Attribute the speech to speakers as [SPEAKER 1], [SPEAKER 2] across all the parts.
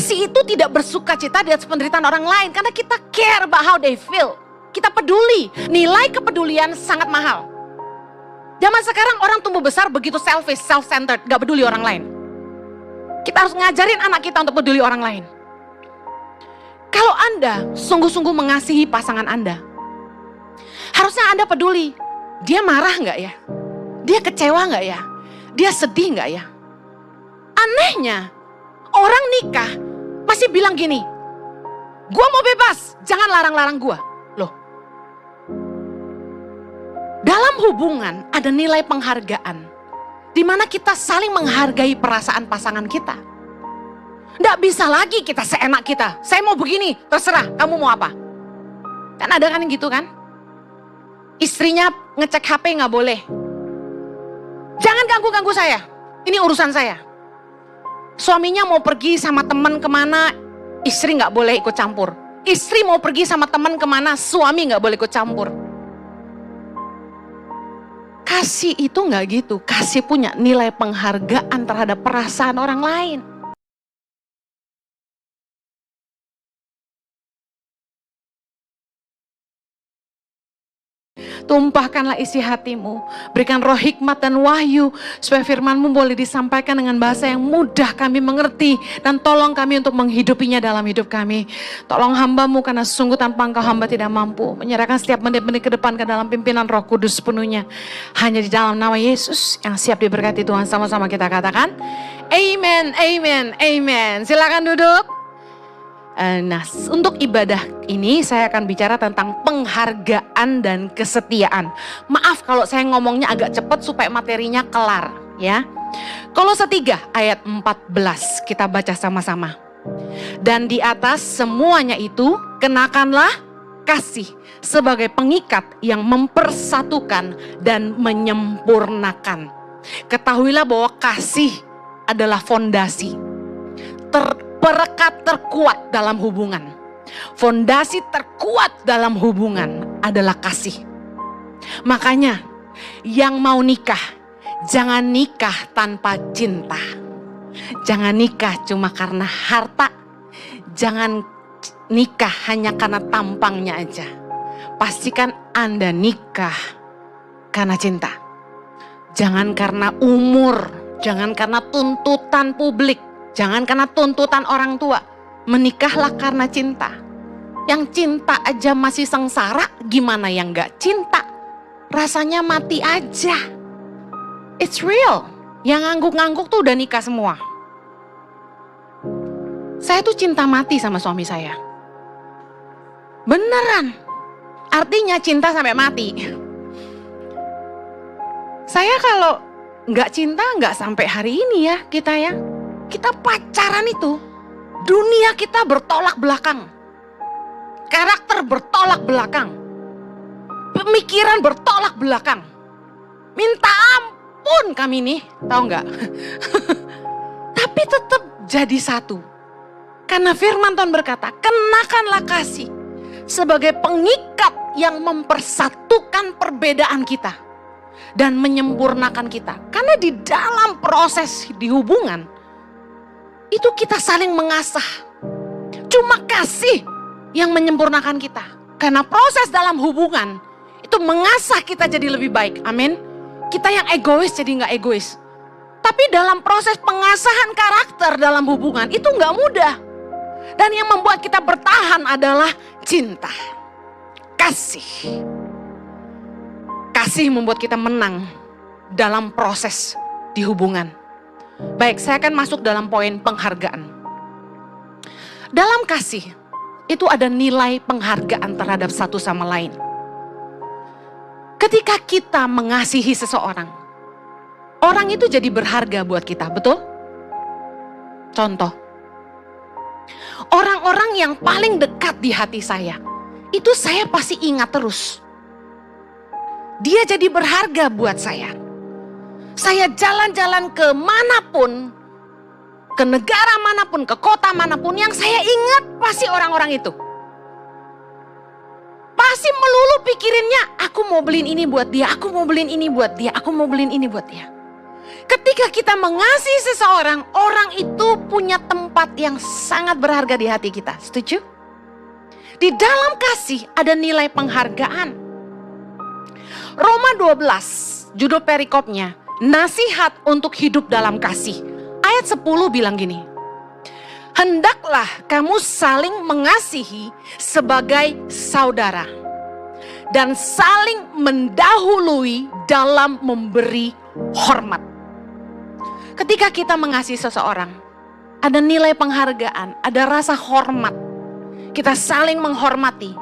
[SPEAKER 1] Kasih itu tidak bersuka cita di atas penderitaan orang lain. Karena kita care about how they feel. Kita peduli. Nilai kepedulian sangat mahal. Zaman sekarang orang tumbuh besar begitu selfish, self-centered. Gak peduli orang lain. Kita harus ngajarin anak kita untuk peduli orang lain. Kalau Anda sungguh-sungguh mengasihi pasangan Anda, harusnya Anda peduli. Dia marah gak ya? Dia kecewa gak ya? Dia sedih gak ya? Anehnya, orang nikah masih bilang gini, gua mau bebas, jangan larang-larang gua. Loh, dalam hubungan ada nilai penghargaan, di mana kita saling menghargai perasaan pasangan kita. Nggak bisa lagi kita seenak kita, saya mau begini, terserah, kamu mau apa? Kan ada kan gitu kan? Istrinya ngecek HP nggak boleh. Jangan ganggu-ganggu saya, ini urusan saya. Suaminya mau pergi sama teman kemana, istri nggak boleh ikut campur. Istri mau pergi sama teman kemana, suami nggak boleh ikut campur. Kasih itu nggak gitu. Kasih punya nilai penghargaan terhadap perasaan orang lain. Tumpahkanlah isi hatimu, berikan roh hikmat dan wahyu, supaya firman-Mu boleh disampaikan dengan bahasa yang mudah kami mengerti, dan tolong kami untuk menghidupinya dalam hidup kami. Tolong hamba-Mu, karena sungguh tanpa Engkau hamba tidak mampu. Menyerahkan setiap menit-menit ke depan ke dalam pimpinan Roh Kudus sepenuhnya. Hanya di dalam nama Yesus yang siap diberkati Tuhan. Sama-sama kita katakan, amen, amen, amen. Silakan duduk. Nah, untuk ibadah ini saya akan bicara tentang penghargaan dan kesetiaan. Maaf kalau saya ngomongnya agak cepat supaya materinya kelar ya. Kolose 3 ayat 14 kita baca sama-sama. Dan di atas semuanya itu kenakanlah kasih sebagai pengikat yang mempersatukan dan menyempurnakan. Ketahuilah bahwa kasih adalah fondasi perekat terkuat dalam hubungan. Fondasi terkuat dalam hubungan adalah kasih. Makanya yang mau nikah, jangan nikah tanpa cinta. Jangan nikah cuma karena harta. Jangan nikah hanya karena tampangnya aja. Pastikan Anda nikah karena cinta. Jangan karena umur, jangan karena tuntutan publik. Jangan karena tuntutan orang tua. Menikahlah karena cinta. Yang cinta aja masih sengsara, gimana yang gak cinta? Rasanya mati aja. It's real. Yang ngangguk-ngangguk tuh udah nikah semua. Saya tuh cinta mati sama suami saya. Beneran. Artinya cinta sampai mati. Saya kalau gak cinta gak sampai hari ini ya kita ya. Kita pacaran itu, dunia kita bertolak belakang. Karakter bertolak belakang. Pemikiran bertolak belakang. Minta ampun kami nih, tahu nggak? Tapi tetap jadi satu. Karena firman Tuhan berkata, kenakanlah kasih sebagai pengikat yang mempersatukan perbedaan kita. Dan menyempurnakan kita. Karena di dalam proses di hubungan, itu kita saling mengasah. Cuma kasih yang menyempurnakan kita. Karena proses dalam hubungan itu mengasah kita jadi lebih baik. Amin. Kita yang egois jadi gak egois. Tapi dalam proses pengasahan karakter dalam hubungan itu gak mudah. Dan yang membuat kita bertahan adalah cinta. Kasih. Kasih membuat kita menang dalam proses di hubungan. Baik, saya akan masuk dalam poin penghargaan. Dalam kasih, itu ada nilai penghargaan terhadap satu sama lain. Ketika kita mengasihi seseorang, orang itu jadi berharga buat kita, betul? Contoh, orang-orang yang paling dekat di hati saya, itu saya pasti ingat terus. Dia jadi berharga buat saya. Saya jalan-jalan ke manapun, ke negara manapun, ke kota manapun, yang saya ingat pasti orang-orang itu. Pasti melulu pikirinnya, aku mau beliin ini buat dia, aku mau beliin ini buat dia, aku mau beliin ini buat dia. Ketika kita mengasihi seseorang, orang itu punya tempat yang sangat berharga di hati kita. Setuju? Di dalam kasih ada nilai penghargaan. Roma 12, judul perikopnya, nasihat untuk hidup dalam kasih. Ayat 10 bilang gini, hendaklah kamu saling mengasihi sebagai saudara dan saling mendahului dalam memberi hormat. Ketika kita mengasihi seseorang, ada nilai penghargaan, ada rasa hormat. Kita saling menghormati.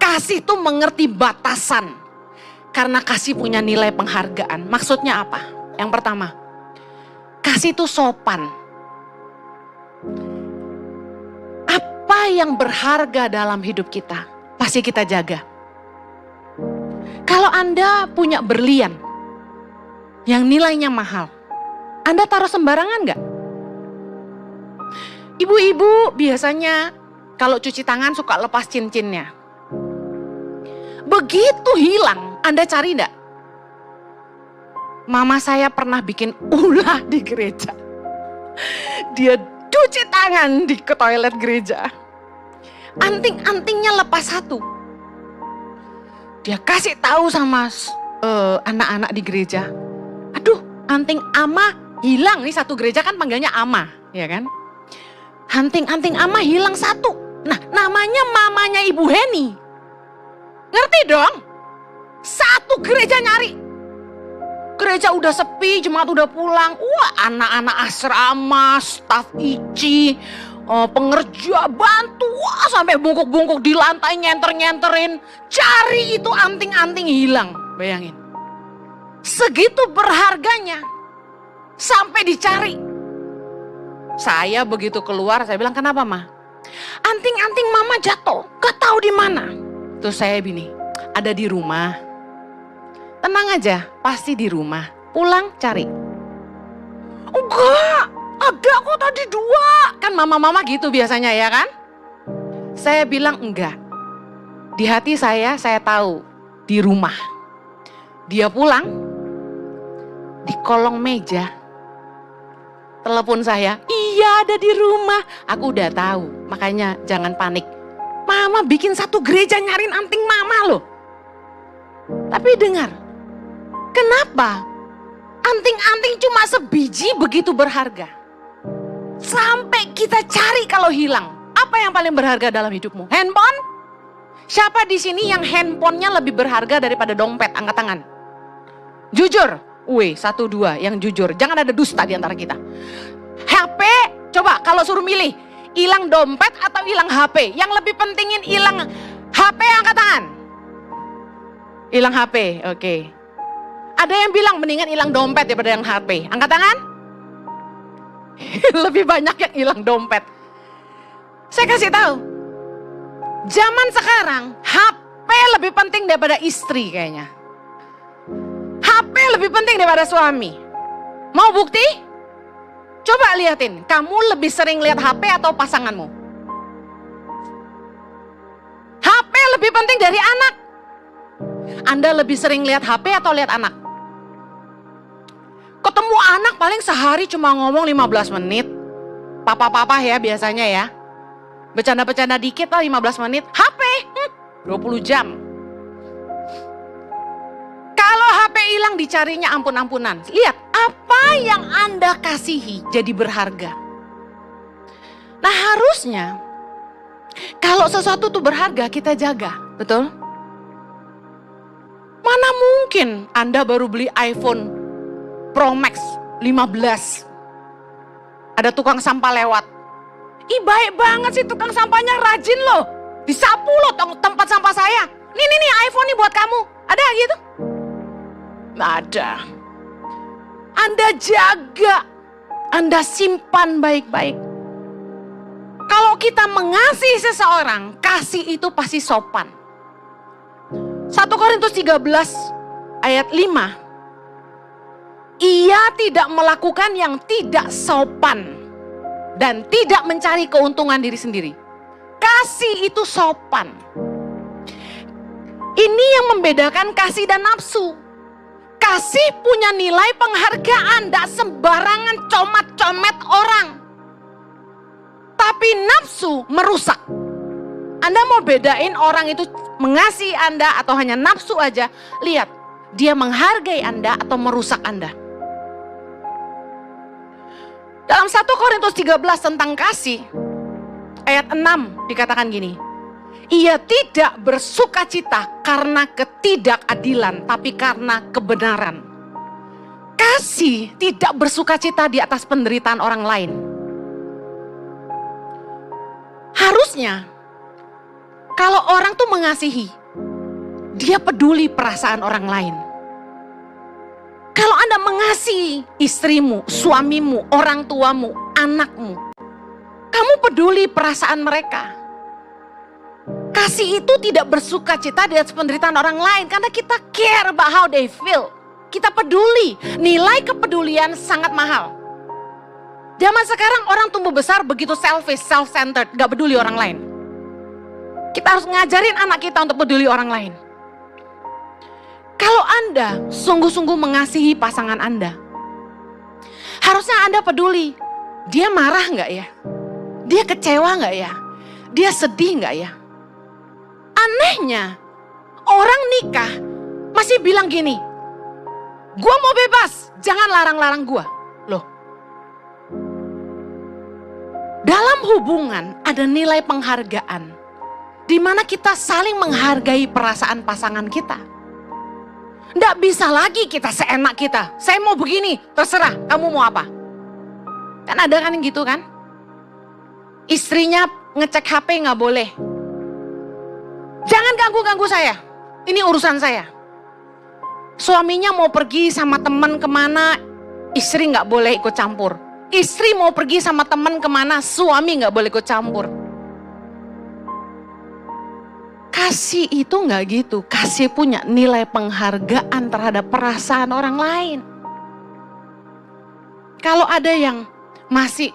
[SPEAKER 1] Kasih itu mengerti batasan. Karena kasih punya nilai penghargaan. Maksudnya apa? Yang pertama, kasih itu sopan. Apa yang berharga dalam hidup kita, pasti kita jaga. Kalau Anda punya berlian yang nilainya mahal, Anda taruh sembarangan nggak? Ibu-ibu biasanya kalau cuci tangan suka lepas cincinnya. Begitu hilang, Anda cari enggak? Mama saya pernah bikin ulah di gereja. Dia cuci tangan di toilet gereja. Anting-antingnya lepas satu. Dia kasih tahu sama anak-anak di gereja. Aduh, anting ama hilang. Nih satu gereja kan panggilnya ama, ya kan? Anting-anting ama hilang satu. Nah, namanya mamanya Ibu Heni. Ngerti dong? Satu gereja nyari. Gereja udah sepi, jemaat udah pulang. Wah, anak-anak asrama, staf ICI, pengerja bantu. Wah, sampai bungkuk-bungkuk di lantai nyenter-nyenterin. Cari itu anting-anting hilang. Bayangin. Segitu berharganya. Sampai dicari. Saya begitu keluar, saya bilang, kenapa Ma? Anting-anting Mama jatuh, gak tahu di mana. Terus saya gini, ada di rumah. Tenang aja, pasti di rumah. Pulang cari. Enggak, ada kok tadi 2. Kan mama-mama gitu biasanya ya kan? Saya bilang enggak. Di hati saya tahu di rumah. Dia pulang, di kolong meja. Telepon saya, iya ada di rumah. Aku udah tahu, makanya jangan panik. Mama bikin satu gereja nyariin anting Mama loh. Tapi dengar, kenapa anting-anting cuma sebiji begitu berharga? Sampai kita cari kalau hilang. Apa yang paling berharga dalam hidupmu? Handphone? Siapa di sini yang handphonenya lebih berharga daripada dompet? Angkat tangan. Jujur. 1, 2 yang jujur. Jangan ada dusta di antara kita. HP, coba kalau suruh milih. Hilang dompet atau hilang HP? Yang lebih pentingin hilang HP, angkat tangan. Hilang HP, oke. Ada yang bilang mendingan hilang dompet daripada yang HP. Angkat tangan. Lebih banyak yang hilang dompet. Saya kasih tahu. Zaman sekarang HP lebih penting daripada istri kayaknya. HP lebih penting daripada suami. Mau bukti? Coba liatin, kamu lebih sering lihat HP atau pasanganmu? HP lebih penting dari anak. Anda lebih sering lihat HP atau lihat anak? Ketemu anak paling sehari cuma ngomong 15 menit. Papa-papa ya biasanya ya. Bercanda-bercanda dikit lah 15 menit. HP 20 jam. Kalau HP hilang dicarinya ampun-ampunan. Lihat, apa yang Anda kasihi jadi berharga. Nah harusnya, kalau sesuatu itu berharga kita jaga, betul? Mana mungkin Anda baru beli iPhone Pro Max 15. Ada tukang sampah lewat. Ih baik banget sih tukang sampahnya, rajin loh. Disapu loh tempat sampah saya. Nih iPhone nih buat kamu. Ada gitu? Nggak ada. Anda jaga, Anda simpan baik-baik. Kalau kita mengasihi seseorang, kasih itu pasti sopan. 1 Korintus 13 ayat 5. Ia tidak melakukan yang tidak sopan dan tidak mencari keuntungan diri sendiri. Kasih itu sopan. Ini yang membedakan kasih dan nafsu. Kasih punya nilai penghargaan, tidak sembarangan comat-comet orang. Tapi nafsu merusak. Anda mau bedain orang itu mengasihi Anda atau hanya nafsu aja? Lihat, dia menghargai Anda atau merusak Anda. Dalam 1 Korintus 13 tentang kasih, ayat 6 dikatakan gini. Ia tidak bersukacita karena ketidakadilan, tapi karena kebenaran. Kasih tidak bersukacita di atas penderitaan orang lain. Harusnya, kalau orang tuh mengasihi, dia peduli perasaan orang lain. Kalau Anda mengasihi istrimu, suamimu, orang tuamu, anakmu, kamu peduli perasaan mereka. Kasih itu tidak bersukacita di atas penderitaan orang lain karena kita care about how they feel. Kita peduli. Nilai kepedulian sangat mahal. Zaman sekarang orang tumbuh besar begitu selfish, self-centered, gak peduli orang lain. Kita harus ngajarin anak kita untuk peduli orang lain. Kalau Anda sungguh-sungguh mengasihi pasangan Anda, harusnya Anda peduli. Dia marah gak ya? Dia kecewa gak ya? Dia sedih gak ya? Anehnya, orang nikah masih bilang gini, gua mau bebas, jangan larang-larang gua. Loh, dalam hubungan ada nilai penghargaan, di mana kita saling menghargai perasaan pasangan kita. Nggak bisa lagi kita seenak kita, saya mau begini, terserah, kamu mau apa? Kan ada kan yang gitu kan? Istrinya ngecek HP nggak boleh. Jangan ganggu-ganggu saya, ini urusan saya. Suaminya mau pergi sama teman kemana, istri nggak boleh ikut campur. Istri mau pergi sama teman kemana, suami nggak boleh ikut campur. Kasih itu nggak gitu, kasih punya nilai penghargaan terhadap perasaan orang lain. Kalau ada yang masih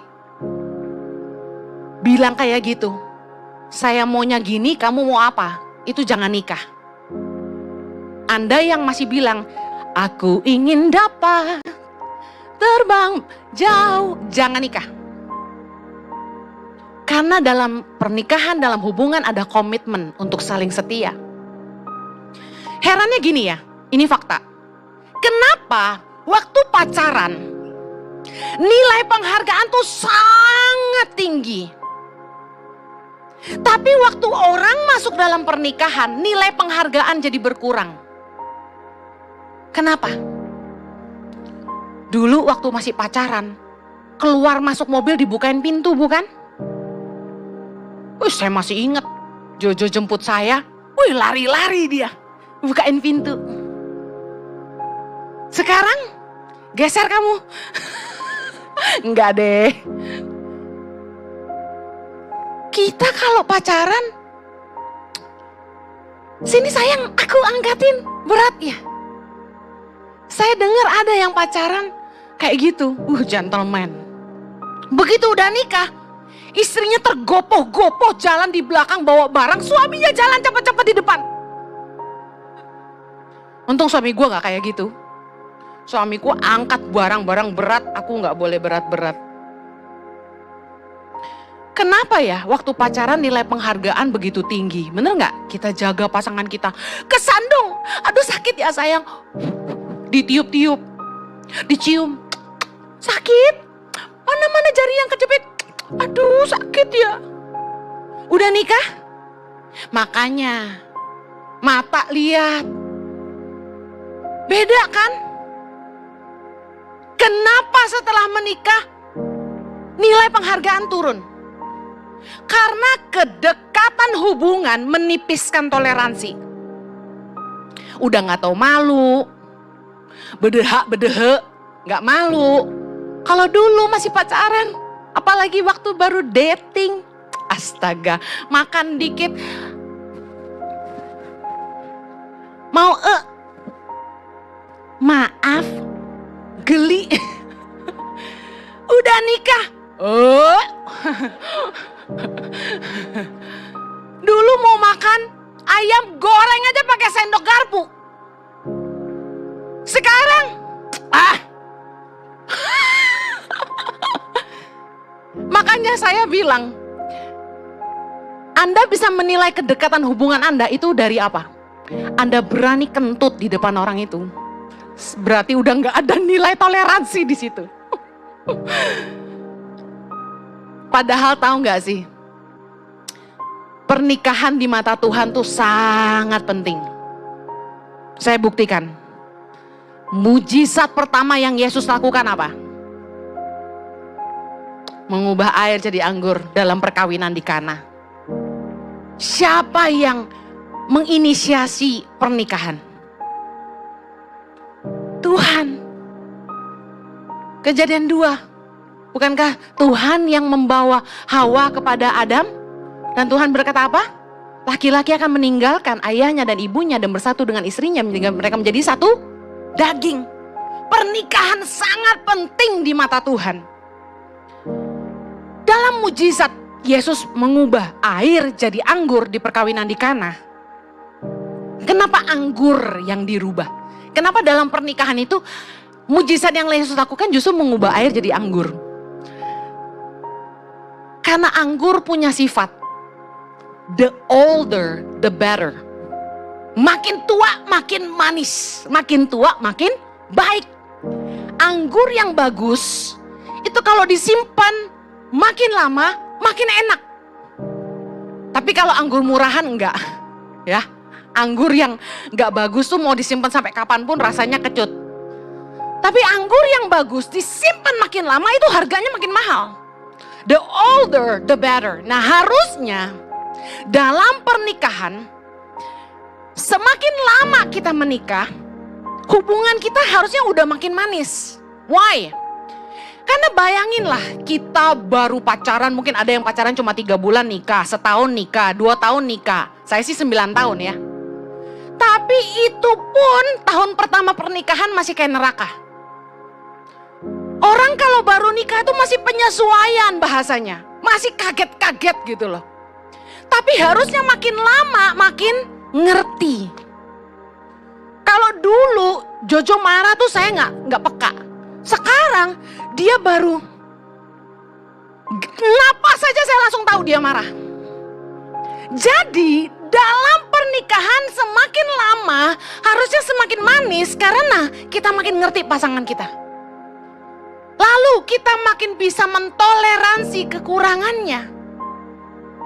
[SPEAKER 1] bilang kayak gitu, saya maunya gini, kamu mau apa? Itu jangan nikah. Anda yang masih bilang, aku ingin dapat terbang jauh, jangan nikah. Karena dalam pernikahan, dalam hubungan ada komitmen untuk saling setia. Herannya gini ya, ini fakta. Kenapa waktu pacaran, nilai penghargaan tuh sangat tinggi. Tapi waktu orang masuk dalam pernikahan, nilai penghargaan jadi berkurang. Kenapa? Dulu waktu masih pacaran, keluar masuk mobil dibukain pintu bukan? Saya masih ingat, Jojo jemput saya, lari-lari dia, bukain pintu. Sekarang, geser kamu. Enggak deh. Kita kalau pacaran, sini sayang, aku angkatin, berat ya. Saya dengar ada yang pacaran kayak gitu, gentleman. Begitu udah nikah, istrinya tergopoh-gopoh jalan di belakang bawa barang, suaminya jalan cepat-cepat di depan. Untung suami gue gak kayak gitu. Suamiku angkat barang-barang berat, aku gak boleh berat-berat. Kenapa ya waktu pacaran nilai penghargaan begitu tinggi? Bener gak? Kita jaga pasangan kita. Kesandung, aduh sakit ya sayang. Ditiup-tiup, dicium, sakit. Mana-mana jari yang kejepit, aduh sakit ya. Udah nikah? Makanya, mata lihat. Beda kan? Kenapa setelah menikah nilai penghargaan turun? Karena kedekatan hubungan menipiskan toleransi. Udah gak tahu malu, bedehak-bedehek, gak malu. Kalau dulu masih pacaran, apalagi waktu baru dating, astaga, makan dikit, mau maaf, geli. Udah nikah, dulu mau makan ayam goreng aja pakai sendok garpu. Sekarang, makanya saya bilang, Anda bisa menilai kedekatan hubungan Anda itu dari apa? Anda berani kentut di depan orang itu, berarti udah nggak ada nilai toleransi di situ. Padahal tahu nggak sih, pernikahan di mata Tuhan tuh sangat penting. Saya buktikan. Mujizat pertama yang Yesus lakukan apa? Mengubah air jadi anggur dalam perkawinan di Kana. Siapa yang menginisiasi pernikahan? Tuhan. Kejadian 2. Bukankah Tuhan yang membawa Hawa kepada Adam? Dan Tuhan berkata apa? Laki-laki akan meninggalkan ayahnya dan ibunya dan bersatu dengan istrinya, mereka menjadi satu daging. Pernikahan sangat penting di mata Tuhan. Dalam mujizat Yesus mengubah air jadi anggur di perkawinan di Kana. Kenapa anggur yang dirubah? Kenapa dalam pernikahan itu mujizat yang Yesus lakukan justru mengubah air jadi anggur? Karena anggur punya sifat, the older, the better. Makin tua makin manis, makin tua makin baik. Anggur yang bagus itu kalau disimpan makin lama makin enak. Tapi kalau anggur murahan enggak, ya. Anggur yang enggak bagus tuh mau disimpan sampai kapanpun rasanya kecut. Tapi anggur yang bagus disimpan makin lama itu harganya makin mahal. The older, the better. Nah harusnya dalam pernikahan, semakin lama kita menikah, hubungan kita harusnya udah makin manis. Why? Karena bayanginlah, kita baru pacaran, mungkin ada yang pacaran cuma 3 bulan nikah, setahun nikah, 2 tahun nikah. Saya sih 9 tahun ya. Tapi itu pun tahun pertama pernikahan masih kayak neraka. Orang kalau baru nikah itu masih penyesuaian bahasanya. Masih kaget-kaget gitu loh. Tapi harusnya makin lama makin ngerti. Kalau dulu Jojo marah tuh saya nggak peka. Sekarang dia baru napas saja saya langsung tahu dia marah. Jadi dalam pernikahan semakin lama harusnya semakin manis karena kita makin ngerti pasangan kita. Lalu kita makin bisa mentoleransi kekurangannya.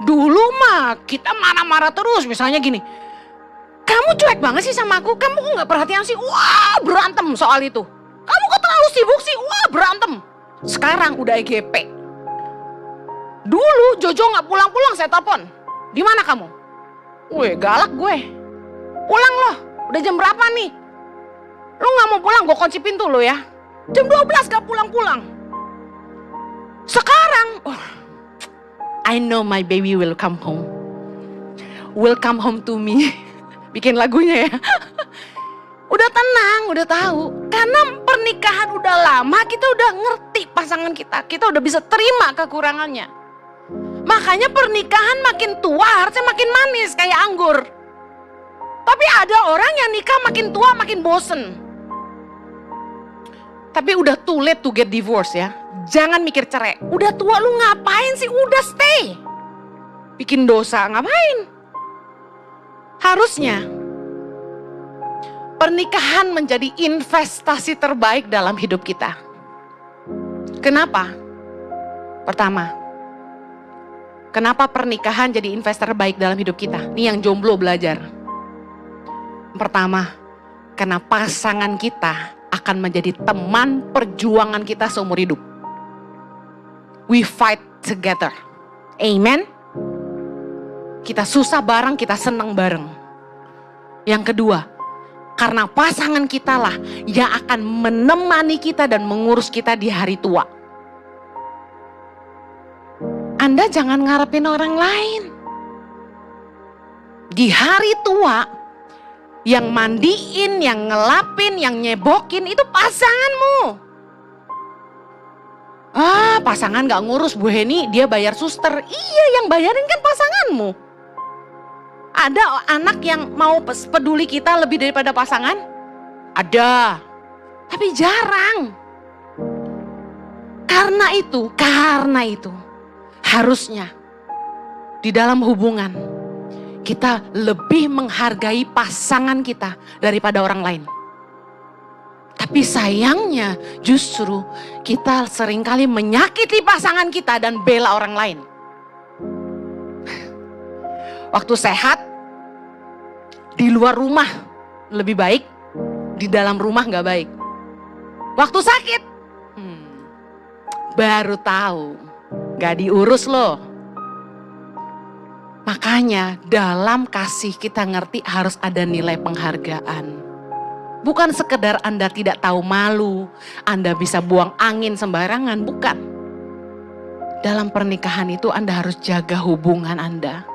[SPEAKER 1] Dulu mah kita marah-marah terus, misalnya gini, kamu cuek banget sih sama aku, kamu kok gak perhatian sih, wah berantem soal itu. Kamu kok terlalu sibuk sih, wah berantem. Sekarang udah EGP. Dulu Jojo gak pulang-pulang saya telepon, di mana kamu? Weh galak gue, pulang loh, udah jam berapa nih? Lu gak mau pulang, gue kunci pintu lo ya. Jam 12 gak pulang-pulang. Sekarang, I know my baby will come home. Will come home to me. Bikin lagunya ya. Udah tenang, udah tahu. Karena pernikahan udah lama, kita udah ngerti pasangan kita. Kita udah bisa terima kekurangannya. Makanya pernikahan makin tua harusnya makin manis kayak anggur. Tapi ada orang yang nikah makin tua makin bosen. Tapi udah too late to get divorced ya. Jangan mikir cerai. Udah tua lu ngapain sih? Udah stay. Bikin dosa ngapain? Harusnya pernikahan menjadi investasi terbaik dalam hidup kita. Kenapa? Pertama, kenapa pernikahan jadi investasi terbaik dalam hidup kita? Ini yang jomblo belajar. Pertama, karena pasangan kita akan menjadi teman perjuangan kita seumur hidup. We fight together. Amen. Kita susah bareng, kita senang bareng. Yang kedua, karena pasangan kita lah yang akan menemani kita dan mengurus kita di hari tua. Anda jangan ngarepin orang lain. Di hari tua, yang mandiin, yang ngelapin, yang nyebokin itu pasanganmu. Pasangan gak ngurus Bu Heni, dia bayar suster. Iya, yang bayarin kan pasanganmu. Ada anak yang mau peduli kita lebih daripada pasangan? Ada. Tapi jarang. Karena itu harusnya di dalam hubungan kita lebih menghargai pasangan kita daripada orang lain. Tapi sayangnya justru kita seringkali menyakiti pasangan kita dan bela orang lain. Waktu sehat, di luar rumah lebih baik, di dalam rumah gak baik. Waktu sakit, baru tahu gak diurus loh. Makanya dalam kasih kita ngerti harus ada nilai penghargaan. Bukan sekedar Anda tidak tahu malu, Anda bisa buang angin sembarangan, bukan. Dalam pernikahan itu Anda harus jaga hubungan Anda.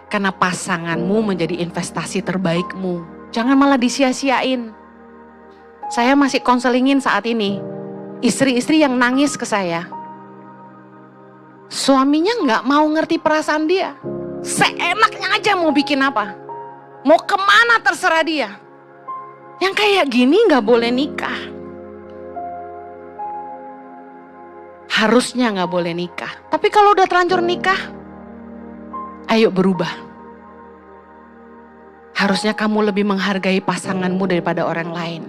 [SPEAKER 1] Karena pasanganmu menjadi investasi terbaikmu. Jangan malah disia-siain. Saya masih konselingin saat ini. Istri-istri yang nangis ke saya. Suaminya gak mau ngerti perasaan dia. Seenaknya aja mau bikin apa. Mau kemana terserah dia. Yang kayak gini gak boleh nikah. Harusnya gak boleh nikah. Tapi kalau udah terlanjur nikah, ayo berubah. Harusnya kamu lebih menghargai pasanganmu daripada orang lain.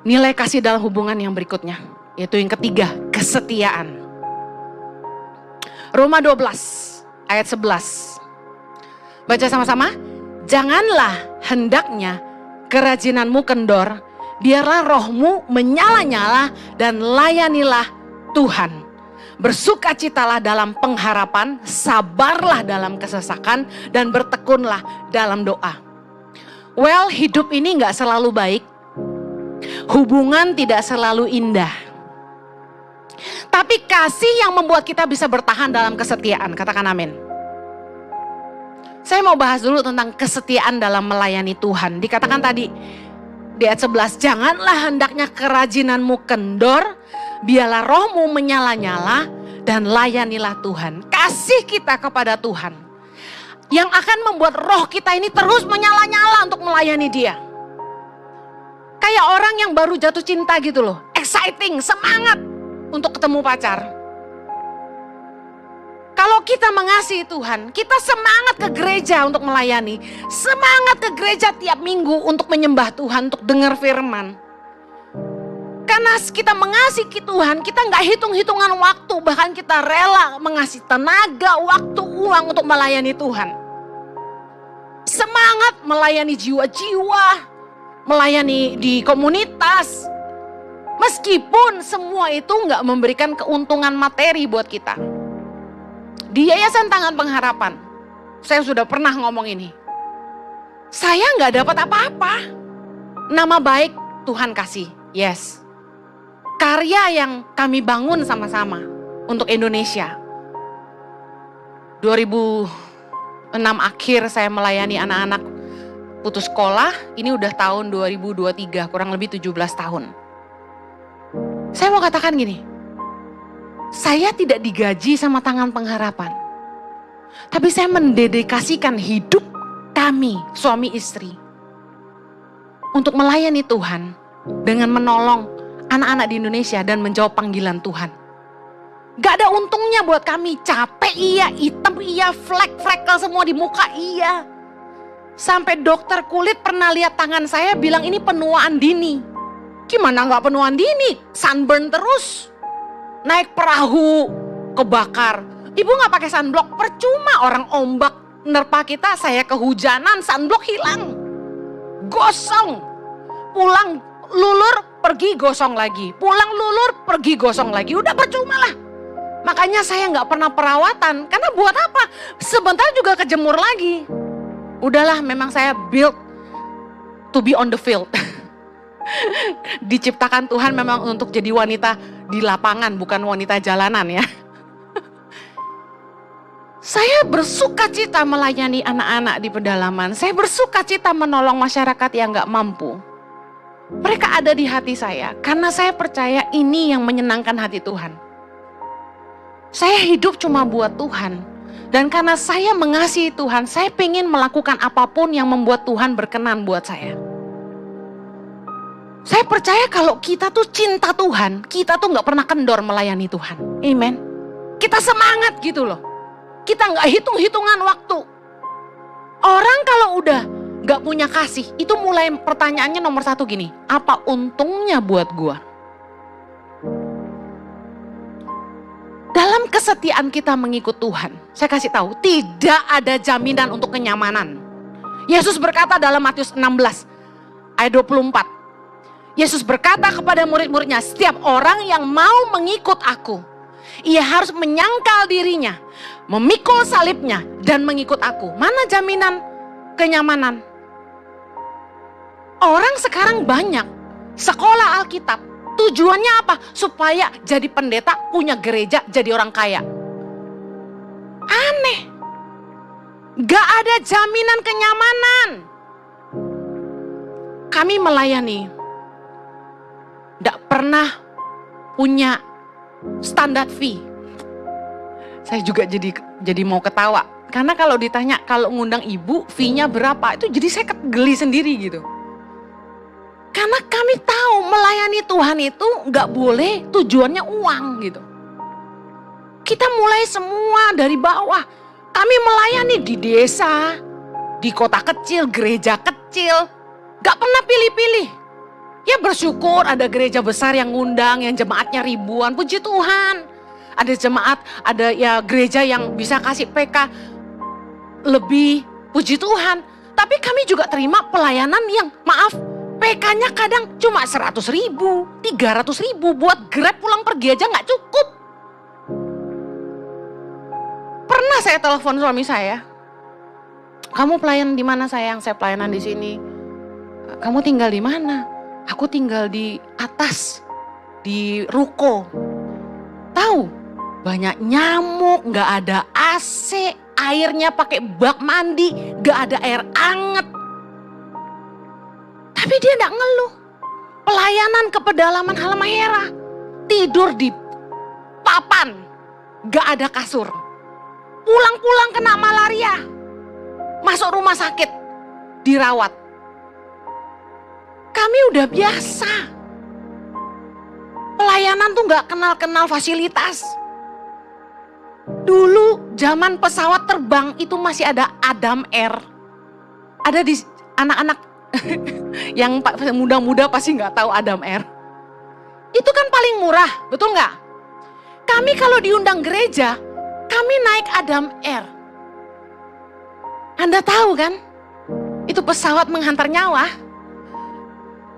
[SPEAKER 1] Nilai kasih dalam hubungan yang berikutnya, yaitu yang ketiga, kesetiaan. Roma 12 ayat 11. Baca sama-sama. Janganlah hendaknya kerajinanmu kendor, biarlah rohmu menyala-nyala dan layanilah Tuhan. Bersukacitalah dalam pengharapan, sabarlah dalam kesesakan, dan bertekunlah dalam doa. Well, hidup ini gak selalu baik. Hubungan tidak selalu indah. Tapi kasih yang membuat kita bisa bertahan dalam kesetiaan. Katakan amin. Saya mau bahas dulu tentang kesetiaan dalam melayani Tuhan. Dikatakan tadi di ayat 11, janganlah hendaknya kerajinanmu kendor, biarlah rohmu menyala-nyala dan layanilah Tuhan. Kasih kita kepada Tuhan yang akan membuat roh kita ini terus menyala-nyala untuk melayani Dia. Kayak orang yang baru jatuh cinta gitu loh, exciting, semangat untuk ketemu pacar. Kalau kita mengasihi Tuhan, kita semangat ke gereja untuk melayani. Semangat ke gereja tiap minggu untuk menyembah Tuhan, untuk dengar firman. Karena kita mengasihi Tuhan, kita gak hitung-hitungan waktu. Bahkan kita rela mengasihi tenaga, waktu, uang untuk melayani Tuhan. Semangat melayani jiwa-jiwa, melayani di komunitas. Meskipun semua itu gak memberikan keuntungan materi buat kita. Di Yayasan Tangan Pengharapan, saya sudah pernah ngomong ini. Saya gak dapat apa-apa. Nama baik Tuhan kasih, yes. Karya yang kami bangun sama-sama untuk Indonesia. 2006 akhir saya melayani anak-anak putus sekolah, ini udah tahun 2023, kurang lebih 17 tahun. Saya mau katakan gini. Saya tidak digaji sama Tangan Pengharapan. Tapi saya mendedikasikan hidup kami, suami istri, untuk melayani Tuhan dengan menolong anak-anak di Indonesia dan menjawab panggilan Tuhan. Gak ada untungnya buat kami, capek iya, hitam iya, flek-freckle semua di muka iya. Sampai dokter kulit pernah lihat tangan saya bilang ini penuaan dini. Gimana gak penuaan dini? Sunburn terus. Naik perahu, kebakar. Ibu gak pakai sunblock, percuma orang ombak nerpa kita, saya kehujanan, sunblock hilang. Gosong. Pulang lulur, pergi gosong lagi. Pulang lulur, pergi gosong lagi. Udah percuma lah. Makanya saya gak pernah perawatan. Karena buat apa? Sebentar juga kejemur lagi. Udahlah, memang saya built to be on the field. Diciptakan Tuhan memang untuk jadi wanita di lapangan, bukan wanita jalanan ya. Saya bersukacita melayani anak-anak di pedalaman. Saya bersukacita menolong masyarakat yang gak mampu. Mereka ada di hati saya karena saya percaya ini yang menyenangkan hati Tuhan. Saya hidup cuma buat Tuhan. Dan karena saya mengasihi Tuhan, saya pengen melakukan apapun yang membuat Tuhan berkenan buat saya. Saya percaya kalau kita tuh cinta Tuhan, kita tuh gak pernah kendor melayani Tuhan. Amen. Kita semangat gitu loh. Kita gak hitung-hitungan waktu. Orang kalau udah gak punya kasih, itu mulai pertanyaannya nomor satu gini, apa untungnya buat gua? Dalam kesetiaan kita mengikut Tuhan, saya kasih tahu, tidak ada jaminan untuk kenyamanan. Yesus berkata dalam Matius 16 ayat 24. Yesus berkata kepada murid-muridnya, setiap orang yang mau mengikut aku, ia harus menyangkal dirinya, memikul salibnya, dan mengikut aku. Mana jaminan kenyamanan? Orang sekarang banyak sekolah Alkitab. Tujuannya apa? Supaya jadi pendeta, punya gereja, jadi orang kaya. Aneh. Gak ada jaminan kenyamanan. Kami melayani, gak pernah punya standar fee. Saya juga jadi mau ketawa. Karena kalau ditanya, kalau ngundang ibu fee-nya berapa, itu jadi saya geli sendiri gitu. Karena kami tahu melayani Tuhan itu gak boleh tujuannya uang gitu. Kita mulai semua dari bawah. Kami melayani di desa, di kota kecil, gereja kecil. Gak pernah pilih-pilih. Ya bersyukur ada gereja besar yang ngundang, yang jemaatnya ribuan, puji Tuhan. Ada jemaat, ada ya gereja yang bisa kasih PK lebih, puji Tuhan. Tapi kami juga terima pelayanan yang maaf, PK-nya kadang cuma 100.000, 300.000 buat Grab pulang pergi aja gak cukup. Pernah saya telepon suami saya, kamu pelayan di mana sayang? Saya pelayanan di sini. Kamu tinggal di mana? Aku tinggal di atas, di ruko. Tahu, banyak nyamuk, gak ada AC, airnya pakai bak mandi, gak ada air anget. Tapi dia gak ngeluh. Pelayanan ke pedalaman Halmahera, tidur di papan, gak ada kasur. Pulang-pulang kena malaria, masuk rumah sakit, dirawat. Kami udah biasa. Pelayanan tuh gak kenal-kenal fasilitas. Dulu zaman pesawat terbang itu masih ada Adam Air. Ada di anak-anak yang muda-muda pasti gak tahu Adam Air. Itu kan paling murah, betul gak? Kami kalau diundang gereja, kami naik Adam Air. Anda tahu kan? Itu pesawat menghantar nyawa.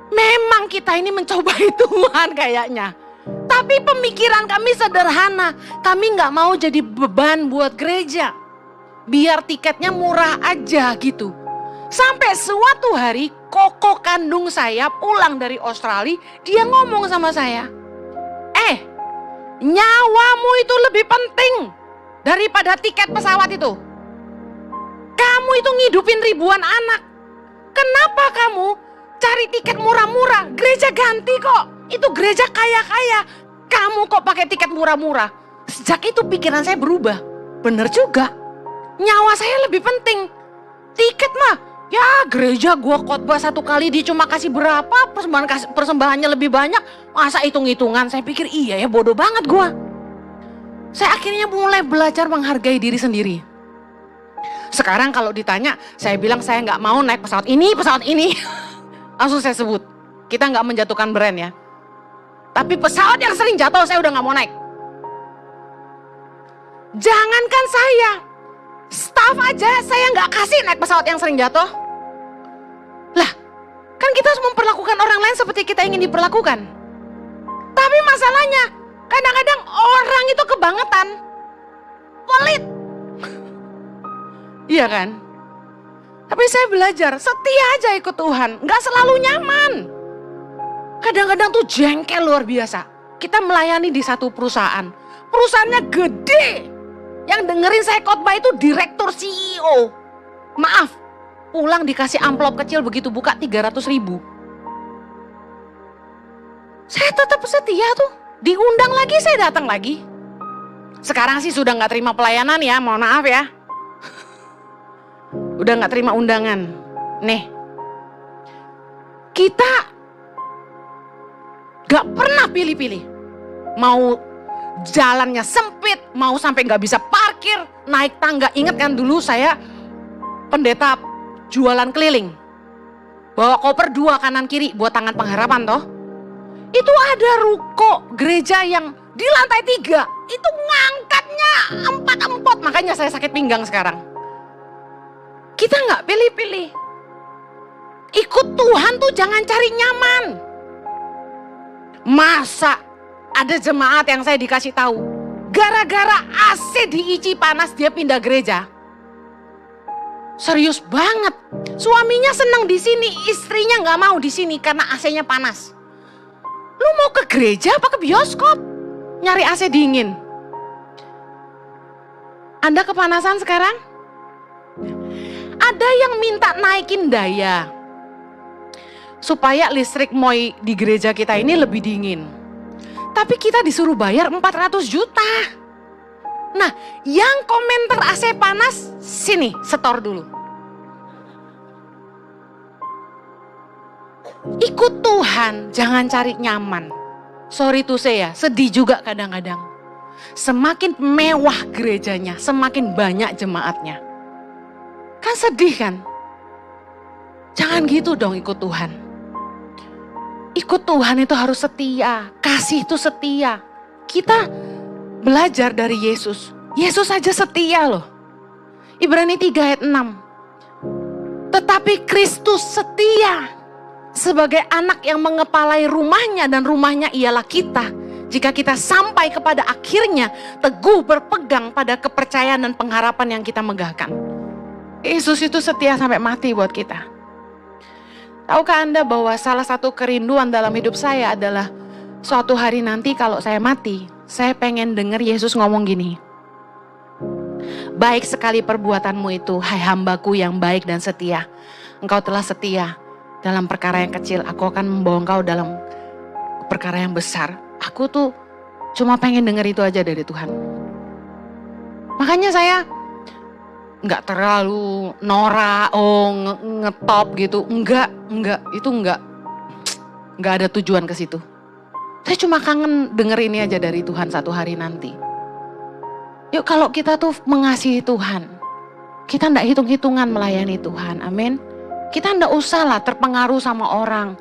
[SPEAKER 1] Memang kita ini mencobai Tuhan kayaknya. Tapi pemikiran kami sederhana. Kami gak mau jadi beban buat gereja. Biar tiketnya murah aja gitu. Sampai suatu hari koko kandung saya pulang dari Australia. Dia ngomong sama saya, nyawamu itu lebih penting daripada tiket pesawat itu. Kamu itu ngidupin ribuan anak. Kenapa kamu cari tiket murah-murah? Gereja ganti kok. Itu gereja kaya-kaya. Kamu kok pakai tiket murah-murah? Sejak itu pikiran saya berubah. Bener juga. Nyawa saya lebih penting. Tiket mah, ya gereja gua khotbah 1 kali dia cuma kasih berapa, persembahannya lebih banyak. Masa hitung-hitungan? Saya pikir iya ya, bodoh banget gua. Saya akhirnya mulai belajar menghargai diri sendiri. Sekarang kalau ditanya, saya bilang saya nggak mau naik pesawat ini. Langsung saya sebut. Kita nggak menjatuhkan brand ya. Tapi pesawat yang sering jatuh saya udah nggak mau naik. Jangankan saya, staff aja saya nggak kasih naik pesawat yang sering jatuh. Lah, kan kita harus memperlakukan orang lain seperti kita ingin diperlakukan. Tapi masalahnya, kadang-kadang orang itu kebangetan, pelit. Iya kan? Tapi saya belajar, setia aja ikut Tuhan, gak selalu nyaman. Kadang-kadang tuh jengkel luar biasa. Kita melayani di satu perusahaan, perusahaannya gede. Yang dengerin saya khotbah itu direktur CEO. Maaf, pulang dikasih amplop kecil begitu buka 300.000. Saya tetap setia tuh, diundang lagi saya datang lagi. Sekarang sih sudah gak terima pelayanan ya, mohon maaf ya. Udah gak terima undangan. Nih, kita Gak pernah pilih-pilih. Mau jalannya sempit, mau sampai gak bisa parkir, naik tangga. Ingat kan dulu saya pendeta jualan keliling. Bawa koper 2 kanan kiri buat tangan pengharapan toh. Itu ada ruko gereja yang di lantai 3. Itu ngangkatnya 4-4. Makanya saya sakit pinggang sekarang. Kita gak pilih-pilih. Ikut Tuhan tuh jangan cari nyaman. Masa ada jemaat yang saya dikasih tahu, gara-gara AC di ICI panas dia pindah gereja. Serius banget. Suaminya senang di sini, istrinya nggak mau di sini karena AC-nya panas. Lu mau ke gereja apa ke bioskop? Nyari AC dingin. Anda kepanasan sekarang? Ada yang minta naikin daya supaya listrik MOI di gereja kita ini lebih dingin. Tapi kita disuruh bayar 400 juta. Nah, yang komentar AC panas, sini, setor dulu. Ikut Tuhan, jangan cari nyaman. Sorry to say ya, sedih juga kadang-kadang. Semakin mewah gerejanya, semakin banyak jemaatnya. Kan sedih kan? Jangan gitu dong ikut Tuhan. Ikut Tuhan itu harus setia, kasih itu setia. Kita belajar dari Yesus. Yesus aja setia loh. Ibrani 3 ayat 6. Tetapi Kristus setia sebagai anak yang mengepalai rumahnya dan rumahnya ialah kita. Jika kita sampai kepada akhirnya teguh berpegang pada kepercayaan dan pengharapan yang kita megahkan. Yesus itu setia sampai mati buat kita. Tahukah Anda bahwa salah satu kerinduan dalam hidup saya adalah suatu hari nanti kalau saya mati, saya pengen dengar Yesus ngomong gini. Baik sekali perbuatanmu itu, hai hambaku yang baik dan setia. Engkau telah setia dalam perkara yang kecil, aku akan membawa engkau dalam perkara yang besar. Aku tuh cuma pengen dengar itu aja dari Tuhan. Makanya saya nggak terlalu norak, ngetop gitu, enggak, itu enggak ada tujuan ke situ. Saya cuma kangen denger ini aja dari Tuhan satu hari nanti. Yuk kalau kita tuh mengasihi Tuhan, kita nggak hitung-hitungan melayani Tuhan, amin. Kita nggak usah lah terpengaruh sama orang.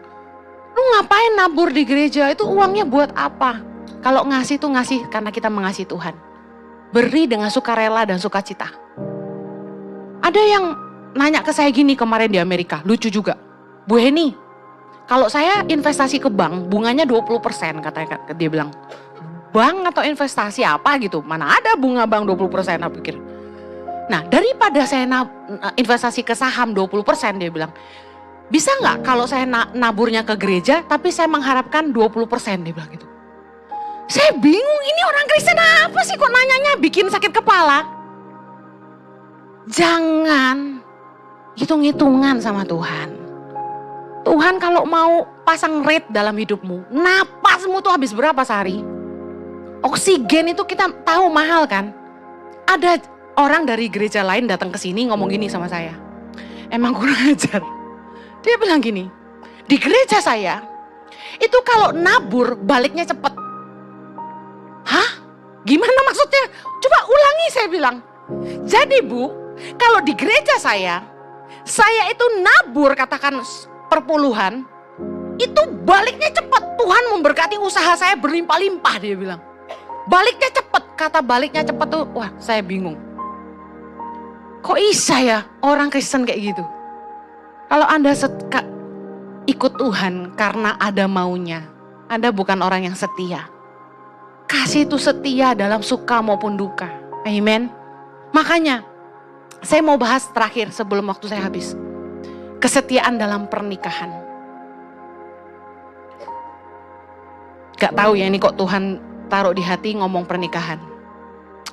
[SPEAKER 1] Lu ngapain nabur di gereja, itu uangnya buat apa? Kalau ngasih tuh ngasih karena kita mengasihi Tuhan. Beri dengan sukarela dan sukacita. Ada yang nanya ke saya gini kemarin di Amerika, lucu juga. Bu Heni, kalau saya investasi ke bank, bunganya 20% katanya, dia bilang. Bank atau investasi apa gitu, mana ada bunga bank 20% aku pikir. Nah daripada saya investasi ke saham 20% dia bilang. Bisa nggak kalau saya naburnya ke gereja tapi saya mengharapkan 20% dia bilang gitu. Saya bingung ini orang Kristen apa sih kok nanyanya bikin sakit kepala. Jangan hitung-hitungan sama Tuhan. Tuhan kalau mau pasang rate dalam hidupmu, napasmu tuh habis berapa sehari? Oksigen itu kita tahu mahal kan? Ada orang dari gereja lain datang ke sini ngomong gini sama saya. Emang kurang ajar. Dia bilang gini, di gereja saya itu kalau nabur baliknya cepet. Hah? Gimana maksudnya? Coba ulangi saya bilang. Jadi Bu, kalau di gereja saya itu nabur katakan perpuluhan, itu baliknya cepat. Tuhan memberkati usaha saya berlimpah-limpah dia bilang. Baliknya cepat, kata baliknya cepat tuh, wah saya bingung. Kok bisa ya orang Kristen kayak gitu? Kalau Anda ikut Tuhan karena ada maunya, Anda bukan orang yang setia. Kasih itu setia dalam suka maupun duka. Amen. Makanya saya mau bahas terakhir sebelum waktu saya habis. Kesetiaan dalam pernikahan. Gak tahu ya ini kok Tuhan taruh di hati ngomong pernikahan.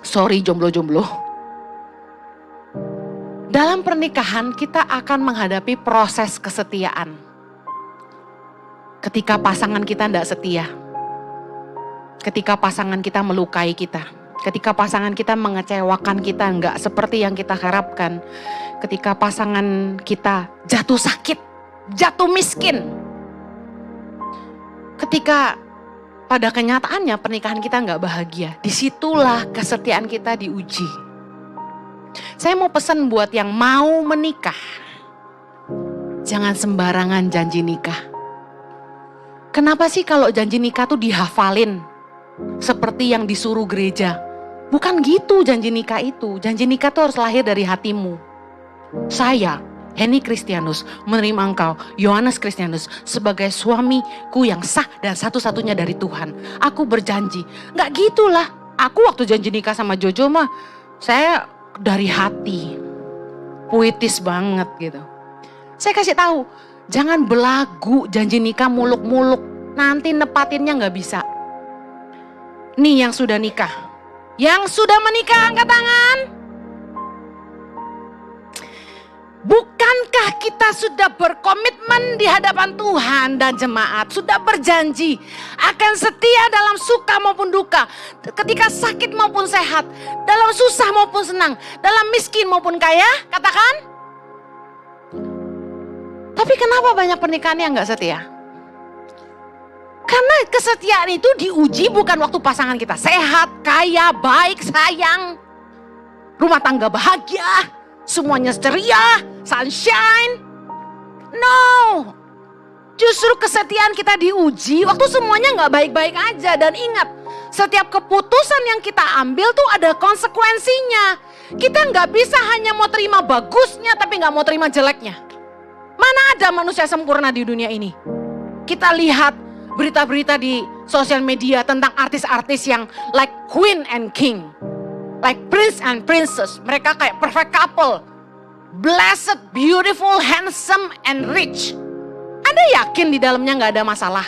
[SPEAKER 1] Sorry jomblo-jomblo. Dalam pernikahan kita akan menghadapi proses kesetiaan. Ketika pasangan kita tidak setia. Ketika pasangan kita melukai kita. Ketika pasangan kita mengecewakan kita enggak seperti yang kita harapkan. Ketika pasangan kita jatuh sakit, jatuh miskin. Ketika pada kenyataannya pernikahan kita nggak bahagia, disitulah kesetiaan kita diuji. Saya mau pesan buat yang mau menikah, jangan sembarangan janji nikah. Kenapa sih kalau janji nikah tuh dihafalin seperti yang disuruh gereja? Bukan gitu janji nikah itu. Janji nikah tuh harus lahir dari hatimu. Saya, Henny Kristianus, menerima engkau, Yohanes Kristianus, sebagai suamiku yang sah dan satu-satunya dari Tuhan. Aku berjanji. Nggak gitulah. Aku waktu janji nikah sama Jojo mah, saya dari hati. Puitis banget gitu. Saya kasih tahu, jangan belagu janji nikah muluk-muluk. Nanti nepatinnya nggak bisa. Nih yang sudah nikah. Yang sudah menikah angkat tangan. Bukankah kita sudah berkomitmen di hadapan Tuhan dan jemaat? Sudah berjanji akan setia dalam suka maupun duka. Ketika sakit maupun sehat. Dalam susah maupun senang. Dalam miskin maupun kaya. Katakan. Tapi kenapa banyak pernikahan yang gak setia? Karena kesetiaan itu diuji bukan waktu pasangan kita sehat, kaya, baik, sayang. Rumah tangga bahagia. Semuanya ceria, sunshine. No. Justru kesetiaan kita diuji waktu semuanya gak baik-baik aja. Dan ingat, setiap keputusan yang kita ambil tuh ada konsekuensinya. Kita gak bisa hanya mau terima bagusnya tapi gak mau terima jeleknya. Mana ada manusia sempurna di dunia ini? Kita lihat berita-berita di sosial media tentang artis-artis yang like queen and king. Like prince and princess. Mereka kayak perfect couple. Blessed, beautiful, handsome, and rich. Anda yakin di dalamnya gak ada masalah?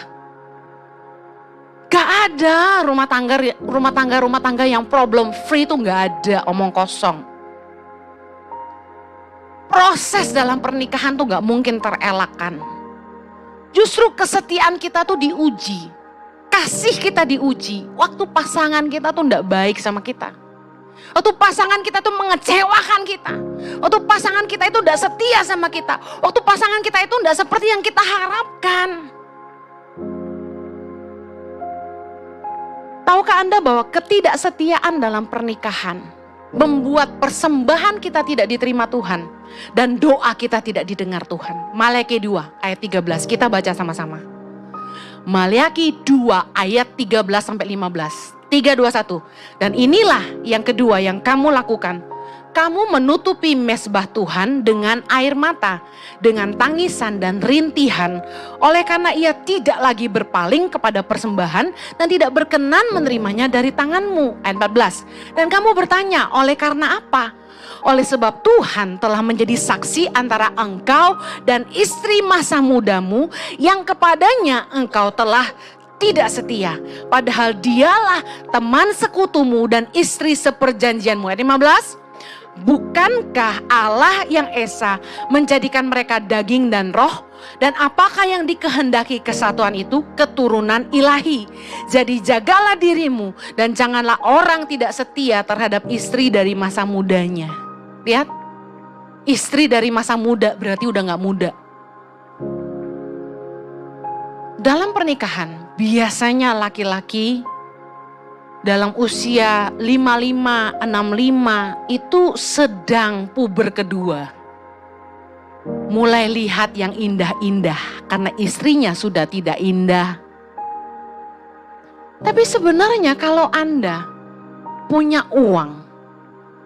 [SPEAKER 1] Gak ada rumah tangga yang problem free itu gak ada, omong kosong. Proses dalam pernikahan tuh gak mungkin terelakkan. Justru kesetiaan kita tuh diuji. Kasih kita diuji. Waktu pasangan kita tuh gak baik sama kita. Waktu pasangan kita tuh mengecewakan kita. Waktu pasangan kita itu gak setia sama kita. Waktu pasangan kita itu gak seperti yang kita harapkan. Tahukah Anda bahwa ketidaksetiaan dalam pernikahan membuat persembahan kita tidak diterima Tuhan dan doa kita tidak didengar Tuhan. Maleakhi 2 ayat 13 kita baca sama-sama. Maleakhi 2 ayat 13 sampai 15. 3, 2, 1. Dan inilah yang kedua yang kamu lakukan. Kamu menutupi mezbah Tuhan dengan air mata, dengan tangisan dan rintihan, oleh karena ia tidak lagi berpaling kepada persembahan dan tidak berkenan menerimanya dari tanganmu. Ayat 14. Dan kamu bertanya, oleh karena apa? Oleh sebab Tuhan telah menjadi saksi antara engkau dan istri masa mudamu yang kepadanya engkau telah tidak setia. Padahal dialah teman sekutumu dan istri seperjanjianmu. Ayat 15. Bukankah Allah yang esa menjadikan mereka daging dan roh? Dan apakah yang dikehendaki kesatuan itu? Keturunan ilahi. Jadi jagalah dirimu dan janganlah orang tidak setia terhadap istri dari masa mudanya. Lihat, istri dari masa muda berarti udah gak muda. Dalam pernikahan biasanya laki-laki dalam usia 55, 65 itu sedang puber kedua. Mulai lihat yang indah-indah karena istrinya sudah tidak indah. Tapi sebenarnya kalau Anda punya uang,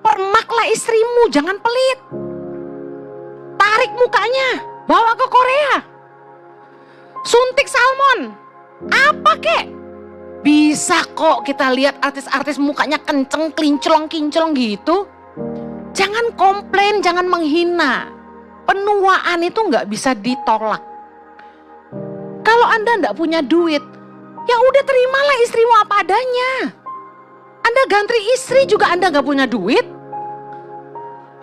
[SPEAKER 1] permaklah istrimu, jangan pelit. Tarik mukanya, bawa ke Korea. Suntik salmon, apa kek? Bisa kok kita lihat artis-artis mukanya kenceng, kinclong gitu. Jangan komplain, jangan menghina. Penuaan itu gak bisa ditolak. Kalau Anda gak punya duit, ya udah terimalah istrimu apa adanya. Anda gantri istri juga Anda gak punya duit.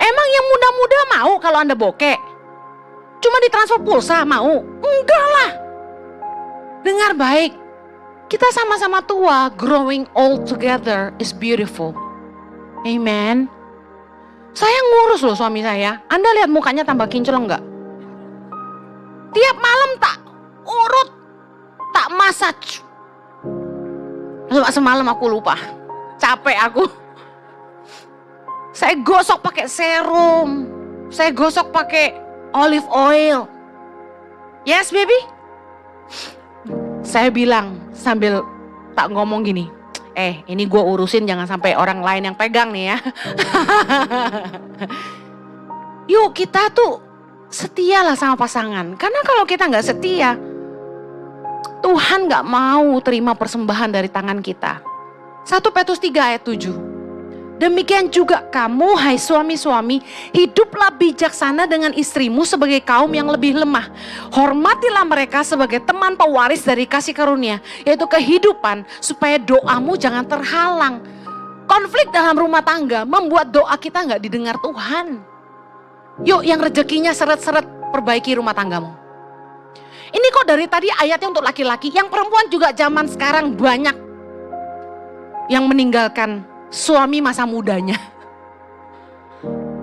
[SPEAKER 1] Emang yang muda-muda mau kalau Anda bokek? Cuma ditransfer pulsa mau? Enggak lah. Dengar baik. Kita sama-sama tua, growing old together is beautiful. Amen. Saya ngurus loh suami saya. Anda lihat mukanya tambah kinclong enggak? Tiap malam tak urut, tak massage. Semalam aku lupa, capek aku. Saya gosok pakai serum, saya gosok pakai olive oil. Yes baby? Saya bilang sambil tak ngomong gini, ini gue urusin jangan sampai orang lain yang pegang nih ya. Yuk kita tuh setialah sama pasangan. Karena kalau kita gak setia, Tuhan gak mau terima persembahan dari tangan kita. 1 Petrus 3 ayat 7. Demikian juga kamu, hai suami-suami, hiduplah bijaksana dengan istrimu sebagai kaum yang lebih lemah. Hormatilah mereka sebagai teman pewaris dari kasih karunia, yaitu kehidupan, supaya doamu jangan terhalang. Konflik dalam rumah tangga membuat doa kita gak didengar Tuhan. Yuk yang rezekinya seret-seret, perbaiki rumah tanggamu. Ini kok dari tadi ayatnya untuk laki-laki, yang perempuan juga zaman sekarang banyak yang meninggalkan suami masa mudanya.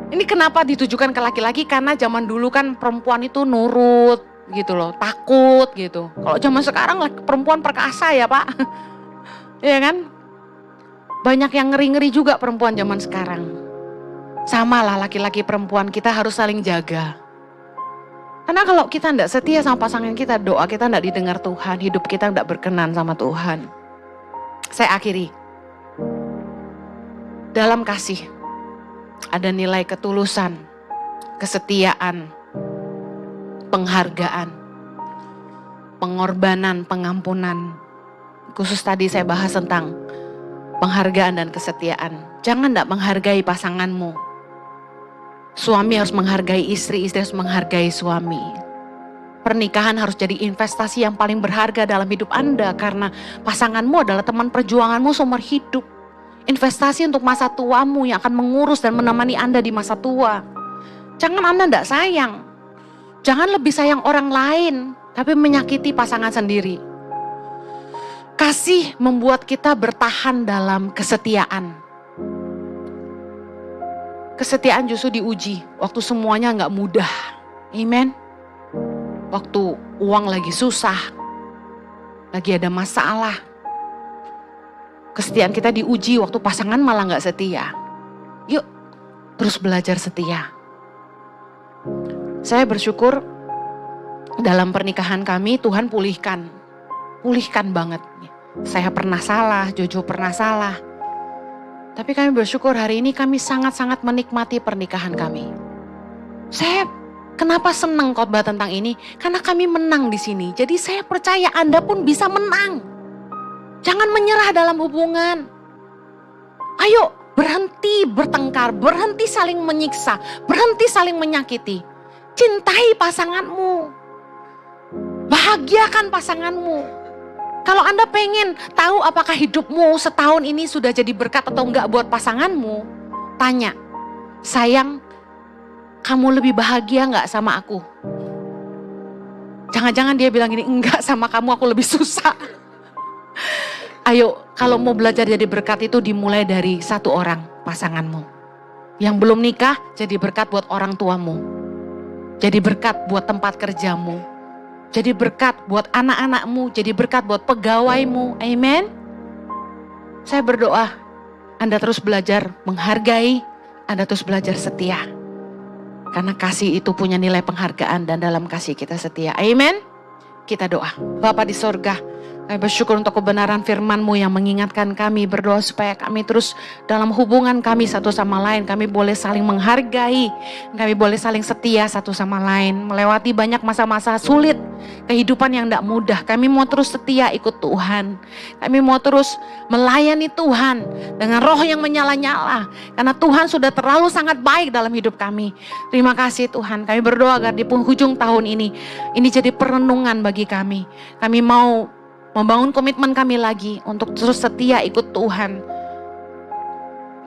[SPEAKER 1] Ini kenapa ditujukan ke laki-laki? Karena zaman dulu kan perempuan itu nurut gitu loh, takut gitu. Kalau zaman sekarang perempuan perkasa ya Pak. Iya kan? Banyak yang ngeri-ngeri juga perempuan zaman sekarang. Sama lah laki-laki perempuan, kita harus saling jaga. Karena kalau kita tidak setia sama pasangan kita, doa kita tidak didengar Tuhan, hidup kita tidak berkenan sama Tuhan. Saya akhiri. Dalam kasih ada nilai ketulusan, kesetiaan, penghargaan, pengorbanan, pengampunan. Khusus tadi saya bahas tentang penghargaan dan kesetiaan. Jangan tidak menghargai pasanganmu. Suami harus menghargai istri, istri harus menghargai suami. Pernikahan harus jadi investasi yang paling berharga dalam hidup Anda, karena pasanganmu adalah teman perjuanganmu seumur hidup. Investasi untuk masa tuamu yang akan mengurus dan menemani Anda di masa tua. Jangan Anda tidak sayang. Jangan lebih sayang orang lain, tapi menyakiti pasangan sendiri. Kasih membuat kita bertahan dalam kesetiaan. Kesetiaan justru diuji waktu semuanya nggak mudah. Amen. Waktu uang lagi susah, lagi ada masalah. Kesetiaan kita diuji waktu pasangan malah gak setia. Yuk terus belajar setia. Saya bersyukur dalam pernikahan kami Tuhan pulihkan banget. Saya pernah salah, Jojo pernah salah. Tapi kami bersyukur hari ini kami sangat-sangat menikmati pernikahan kami. Saya kenapa senang khotbah tentang ini? Karena kami menang di sini. Jadi saya percaya Anda pun bisa menang. Jangan menyerah dalam hubungan. Ayo berhenti bertengkar, berhenti saling menyiksa, berhenti saling menyakiti. Cintai pasanganmu. Bahagiakan pasanganmu. Kalau Anda pengen tahu apakah hidupmu setahun ini sudah jadi berkat atau enggak buat pasanganmu, tanya, sayang, kamu lebih bahagia enggak sama aku? Jangan-jangan dia bilang gini, enggak sama kamu aku lebih susah. Ayo, kalau mau belajar jadi berkat itu dimulai dari satu orang, pasanganmu. Yang belum nikah, jadi berkat buat orang tuamu. Jadi berkat buat tempat kerjamu. Jadi berkat buat anak-anakmu, jadi berkat buat pegawaimu. Amen. Saya berdoa, Anda terus belajar menghargai, Anda terus belajar setia. Karena kasih itu punya nilai penghargaan dan dalam kasih kita setia. Amen. Kita doa. Bapa di sorga, kami bersyukur untuk kebenaran firman-Mu yang mengingatkan kami, berdoa supaya kami terus dalam hubungan kami satu sama lain, kami boleh saling menghargai, kami boleh saling setia satu sama lain, melewati banyak masa-masa sulit, kehidupan yang tidak mudah. Kami mau terus setia ikut Tuhan, kami mau terus melayani Tuhan dengan roh yang menyala-nyala, karena Tuhan sudah terlalu sangat baik dalam hidup kami. Terima kasih Tuhan, kami berdoa agar di penghujung tahun ini jadi perenungan bagi kami. Kami mau membangun komitmen kami lagi untuk terus setia ikut Tuhan.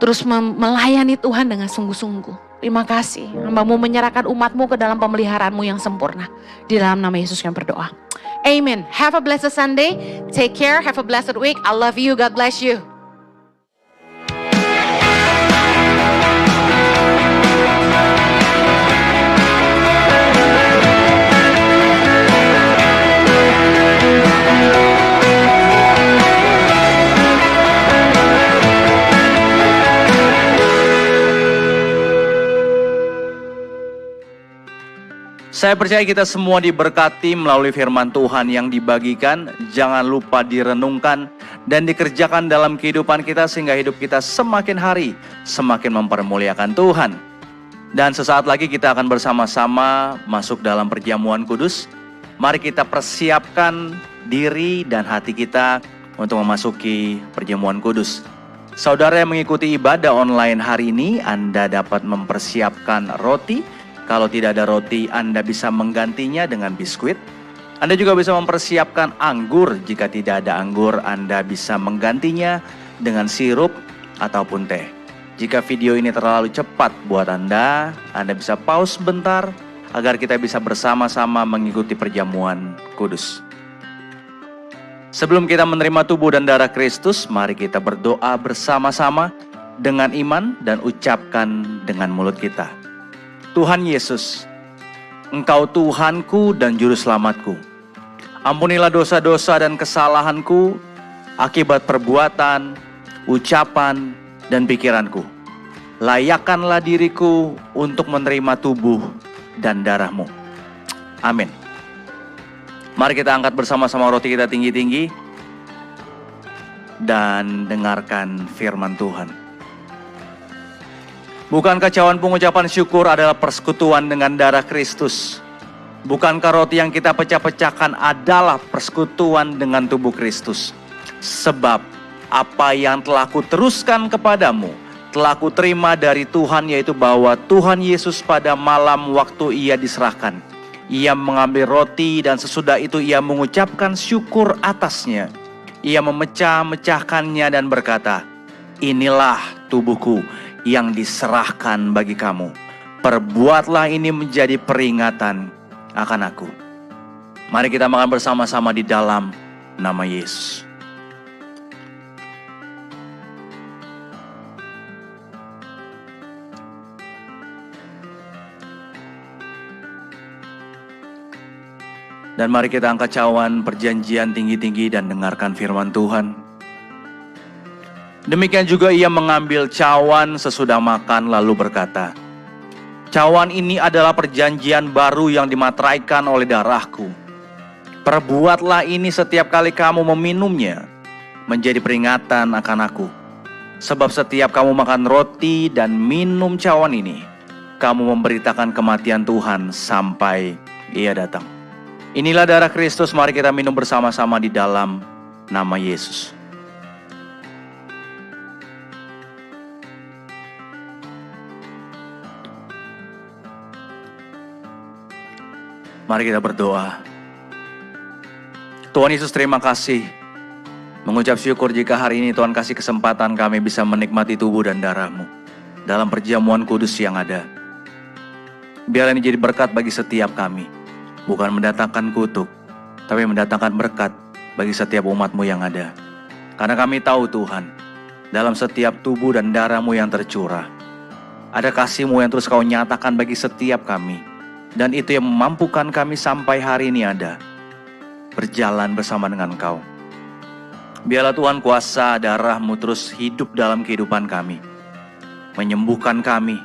[SPEAKER 1] Terus melayani Tuhan dengan sungguh-sungguh. Terima kasih. Hamba-Mu menyerahkan umat-Mu ke dalam pemeliharaan-Mu yang sempurna. Di dalam nama Yesus yang berdoa. Amen. Have a blessed Sunday. Take care. Have a blessed week. I love you. God bless you.
[SPEAKER 2] Saya percaya kita semua diberkati melalui firman Tuhan yang dibagikan. Jangan lupa direnungkan dan dikerjakan dalam kehidupan kita sehingga hidup kita semakin hari semakin mempermuliakan Tuhan. Dan sesaat lagi kita akan bersama-sama masuk dalam perjamuan kudus. Mari kita persiapkan diri dan hati kita untuk memasuki perjamuan kudus. Saudara yang mengikuti ibadah online hari ini, Anda dapat mempersiapkan roti. Kalau tidak ada roti, Anda bisa menggantinya dengan biskuit. Anda juga bisa mempersiapkan anggur. Jika tidak ada anggur, Anda bisa menggantinya dengan sirup ataupun teh. Jika video ini terlalu cepat buat Anda bisa pause sebentar agar kita bisa bersama-sama mengikuti perjamuan kudus. Sebelum kita menerima tubuh dan darah Kristus, mari kita berdoa bersama-sama dengan iman dan ucapkan dengan mulut kita. Tuhan Yesus, Engkau Tuhanku dan Juru Selamatku. Ampunilah dosa-dosa dan kesalahanku akibat perbuatan, ucapan, dan pikiranku. Layakkanlah diriku untuk menerima tubuh dan darah-Mu. Amin. Mari kita angkat bersama-sama roti kita tinggi-tinggi dan dengarkan firman Tuhan. Bukankah cawan pengucapan syukur adalah persekutuan dengan darah Kristus? Bukankah roti yang kita pecah-pecahkan adalah persekutuan dengan tubuh Kristus? Sebab apa yang telah kuteruskan kepadamu, telah kuterima dari Tuhan, yaitu bahwa Tuhan Yesus pada malam waktu ia diserahkan, ia mengambil roti dan sesudah itu ia mengucapkan syukur atasnya. Ia memecah-mecahkannya dan berkata, "Inilah tubuhku yang diserahkan bagi kamu. Perbuatlah ini menjadi peringatan akan aku." Mari kita makan bersama-sama di dalam nama Yesus. Dan mari kita angkat cawan perjanjian tinggi-tinggi dan dengarkan firman Tuhan. Demikian juga ia mengambil cawan sesudah makan lalu berkata, "Cawan ini adalah perjanjian baru yang dimateraikan oleh darahku. Perbuatlah ini setiap kali kamu meminumnya menjadi peringatan akan aku. Sebab setiap kamu makan roti dan minum cawan ini, kamu memberitakan kematian Tuhan sampai ia datang." Inilah darah Kristus, mari kita minum bersama-sama di dalam nama Yesus. Mari kita berdoa. Tuhan Yesus, terima kasih. Mengucap syukur jika hari ini Tuhan kasih kesempatan kami bisa menikmati tubuh dan darah-Mu dalam perjamuan kudus yang ada. Biar ini jadi berkat bagi setiap kami. Bukan mendatangkan kutuk, tapi mendatangkan berkat bagi setiap umat-Mu yang ada. Karena kami tahu Tuhan, dalam setiap tubuh dan darah-Mu yang tercurah, ada kasih-Mu yang terus Kau nyatakan bagi setiap kami. Dan itu yang memampukan kami sampai hari ini ada, berjalan bersama dengan Kau. Biarlah Tuhan kuasa darah-Mu terus hidup dalam kehidupan kami, menyembuhkan kami,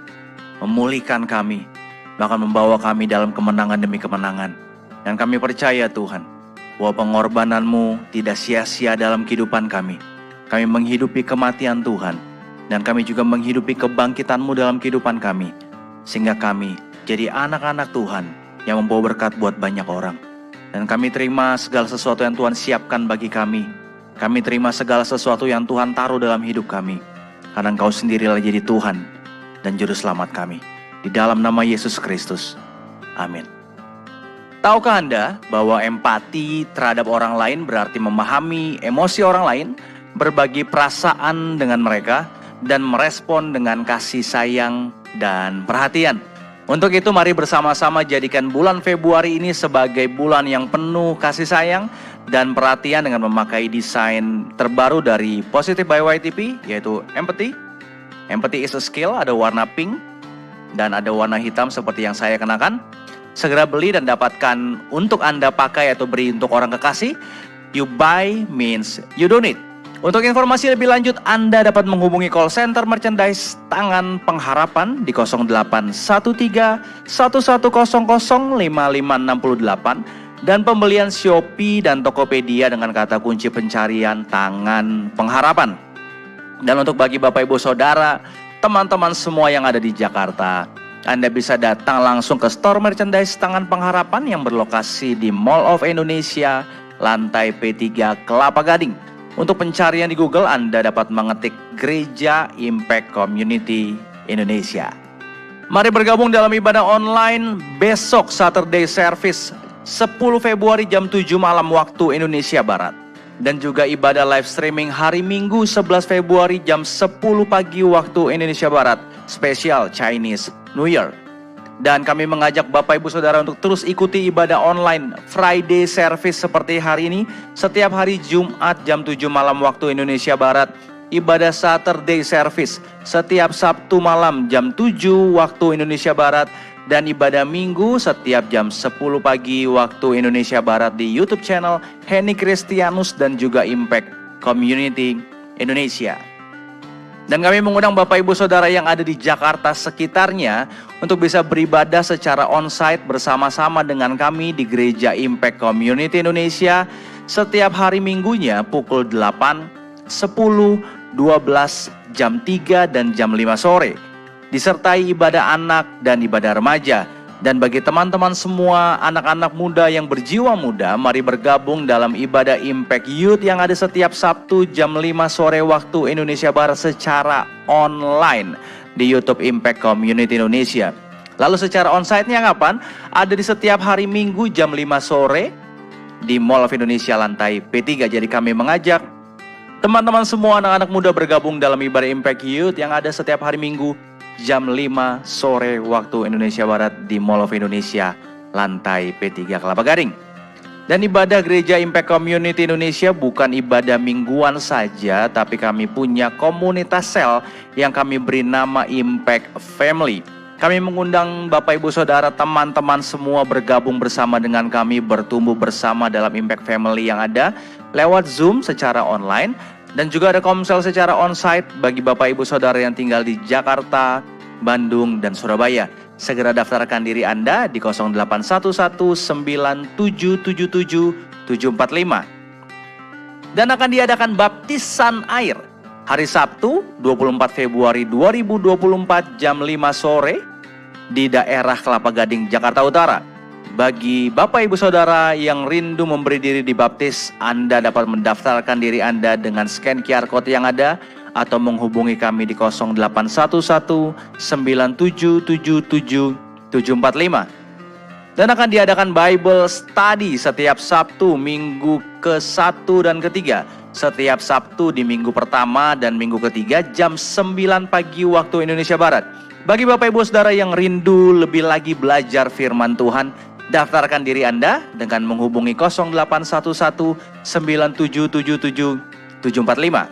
[SPEAKER 2] memulihkan kami, bahkan membawa kami dalam kemenangan demi kemenangan. Dan kami percaya Tuhan, bahwa pengorbanan-Mu tidak sia-sia dalam kehidupan kami. Kami menghidupi kematian Tuhan, dan kami juga menghidupi kebangkitan-Mu dalam kehidupan kami. Sehingga kami jadi anak-anak Tuhan yang membawa berkat buat banyak orang. Dan kami terima segala sesuatu yang Tuhan siapkan bagi kami. Kami terima segala sesuatu yang Tuhan taruh dalam hidup kami. Karena Engkau sendirilah jadi Tuhan dan Juru Selamat kami. Di dalam nama Yesus Kristus. Amin. Tahukah Anda bahwa empati terhadap orang lain berarti memahami emosi orang lain, berbagi perasaan dengan mereka, dan merespon dengan kasih sayang dan perhatian. Untuk itu mari bersama-sama jadikan bulan Februari ini sebagai bulan yang penuh kasih sayang dan perhatian dengan memakai desain terbaru dari Positive by YTP, yaitu Empathy. Empathy is a skill, ada warna pink dan ada warna hitam seperti yang saya kenakan. Segera beli dan dapatkan untuk Anda pakai atau beri untuk orang kekasih. You buy means you donate. Untuk informasi lebih lanjut, Anda dapat menghubungi call center merchandise Tangan Pengharapan di 0813 1100 5568 dan pembelian Shopee dan Tokopedia dengan kata kunci pencarian Tangan Pengharapan. Dan untuk bagi Bapak Ibu Saudara, teman-teman semua yang ada di Jakarta, Anda bisa datang langsung ke store merchandise Tangan Pengharapan yang berlokasi di Mall of Indonesia, lantai P3 Kelapa Gading. Untuk pencarian di Google, Anda dapat mengetik Gereja Impact Community Indonesia. Mari bergabung dalam ibadah online besok Saturday Service 10 Februari jam 7 malam waktu Indonesia Barat. Dan juga ibadah live streaming hari Minggu 11 Februari jam 10 pagi waktu Indonesia Barat, spesial Chinese New Year. Dan kami mengajak Bapak Ibu Saudara untuk terus ikuti ibadah online Friday Service seperti hari ini. Setiap hari Jumat jam 7 malam waktu Indonesia Barat. Ibadah Saturday Service setiap Sabtu malam jam 7 waktu Indonesia Barat. Dan ibadah Minggu setiap jam 10 pagi waktu Indonesia Barat di YouTube channel Henny Kristianus dan juga Impact Community Indonesia. Dan kami mengundang Bapak Ibu Saudara yang ada di Jakarta sekitarnya untuk bisa beribadah secara onsite bersama-sama dengan kami di Gereja Impact Community Indonesia setiap hari Minggunya pukul 8, 10, 12, jam 3 dan jam 5 sore. Disertai ibadah anak dan ibadah remaja. Dan bagi teman-teman semua anak-anak muda yang berjiwa muda, mari bergabung dalam ibadah Impact Youth yang ada setiap Sabtu jam 5 sore waktu Indonesia Barat secara online di YouTube Impact Community Indonesia. Lalu secara onsite-nya kapan? Ada di setiap hari Minggu jam 5 sore di Mall of Indonesia lantai P3. Jadi kami mengajak teman-teman semua anak-anak muda bergabung dalam ibadah Impact Youth yang ada setiap hari Minggu jam 5 sore waktu Indonesia Barat di Mall of Indonesia lantai P3 Kelapa Gading. Dan ibadah Gereja Impact Community Indonesia bukan ibadah mingguan saja, tapi kami punya komunitas sel yang kami beri nama Impact Family. Kami mengundang Bapak Ibu Saudara teman-teman semua bergabung bersama dengan kami, bertumbuh bersama dalam Impact Family yang ada lewat Zoom secara online. Dan juga ada komsel secara onsite bagi Bapak Ibu Saudara yang tinggal di Jakarta, Bandung, dan Surabaya. Segera daftarkan diri Anda di 081197777745. Dan akan diadakan baptisan air hari Sabtu 24 Februari 2024 jam 5 sore di daerah Kelapa Gading, Jakarta Utara. Bagi Bapak Ibu Saudara yang rindu memberi diri dibaptis, Anda dapat mendaftarkan diri Anda dengan scan QR Code yang ada atau menghubungi kami di 081197777745. Dan akan diadakan Bible Study setiap Sabtu minggu ke-1 dan ke-3. Setiap Sabtu di minggu pertama dan minggu ketiga jam 9 pagi waktu Indonesia Barat. Bagi Bapak Ibu Saudara yang rindu lebih lagi belajar firman Tuhan, daftarkan diri Anda dengan menghubungi 081197777745.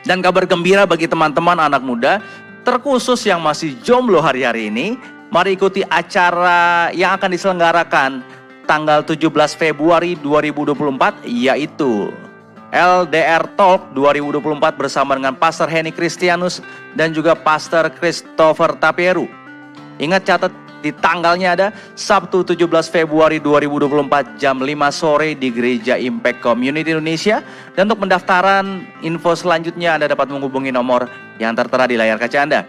[SPEAKER 2] Dan kabar gembira bagi teman-teman anak muda, terkhusus yang masih jomblo hari-hari ini, mari ikuti acara yang akan diselenggarakan tanggal 17 Februari 2024, yaitu LDR Talk 2024 bersama dengan Pastor Henny Kristianus dan juga Pastor Christopher Tapieru. Ingat, catat di tanggalnya ada Sabtu 17 Februari 2024 jam 5 sore di Gereja Impact Community Indonesia. Dan untuk pendaftaran info selanjutnya Anda dapat menghubungi nomor yang tertera di layar kaca Anda.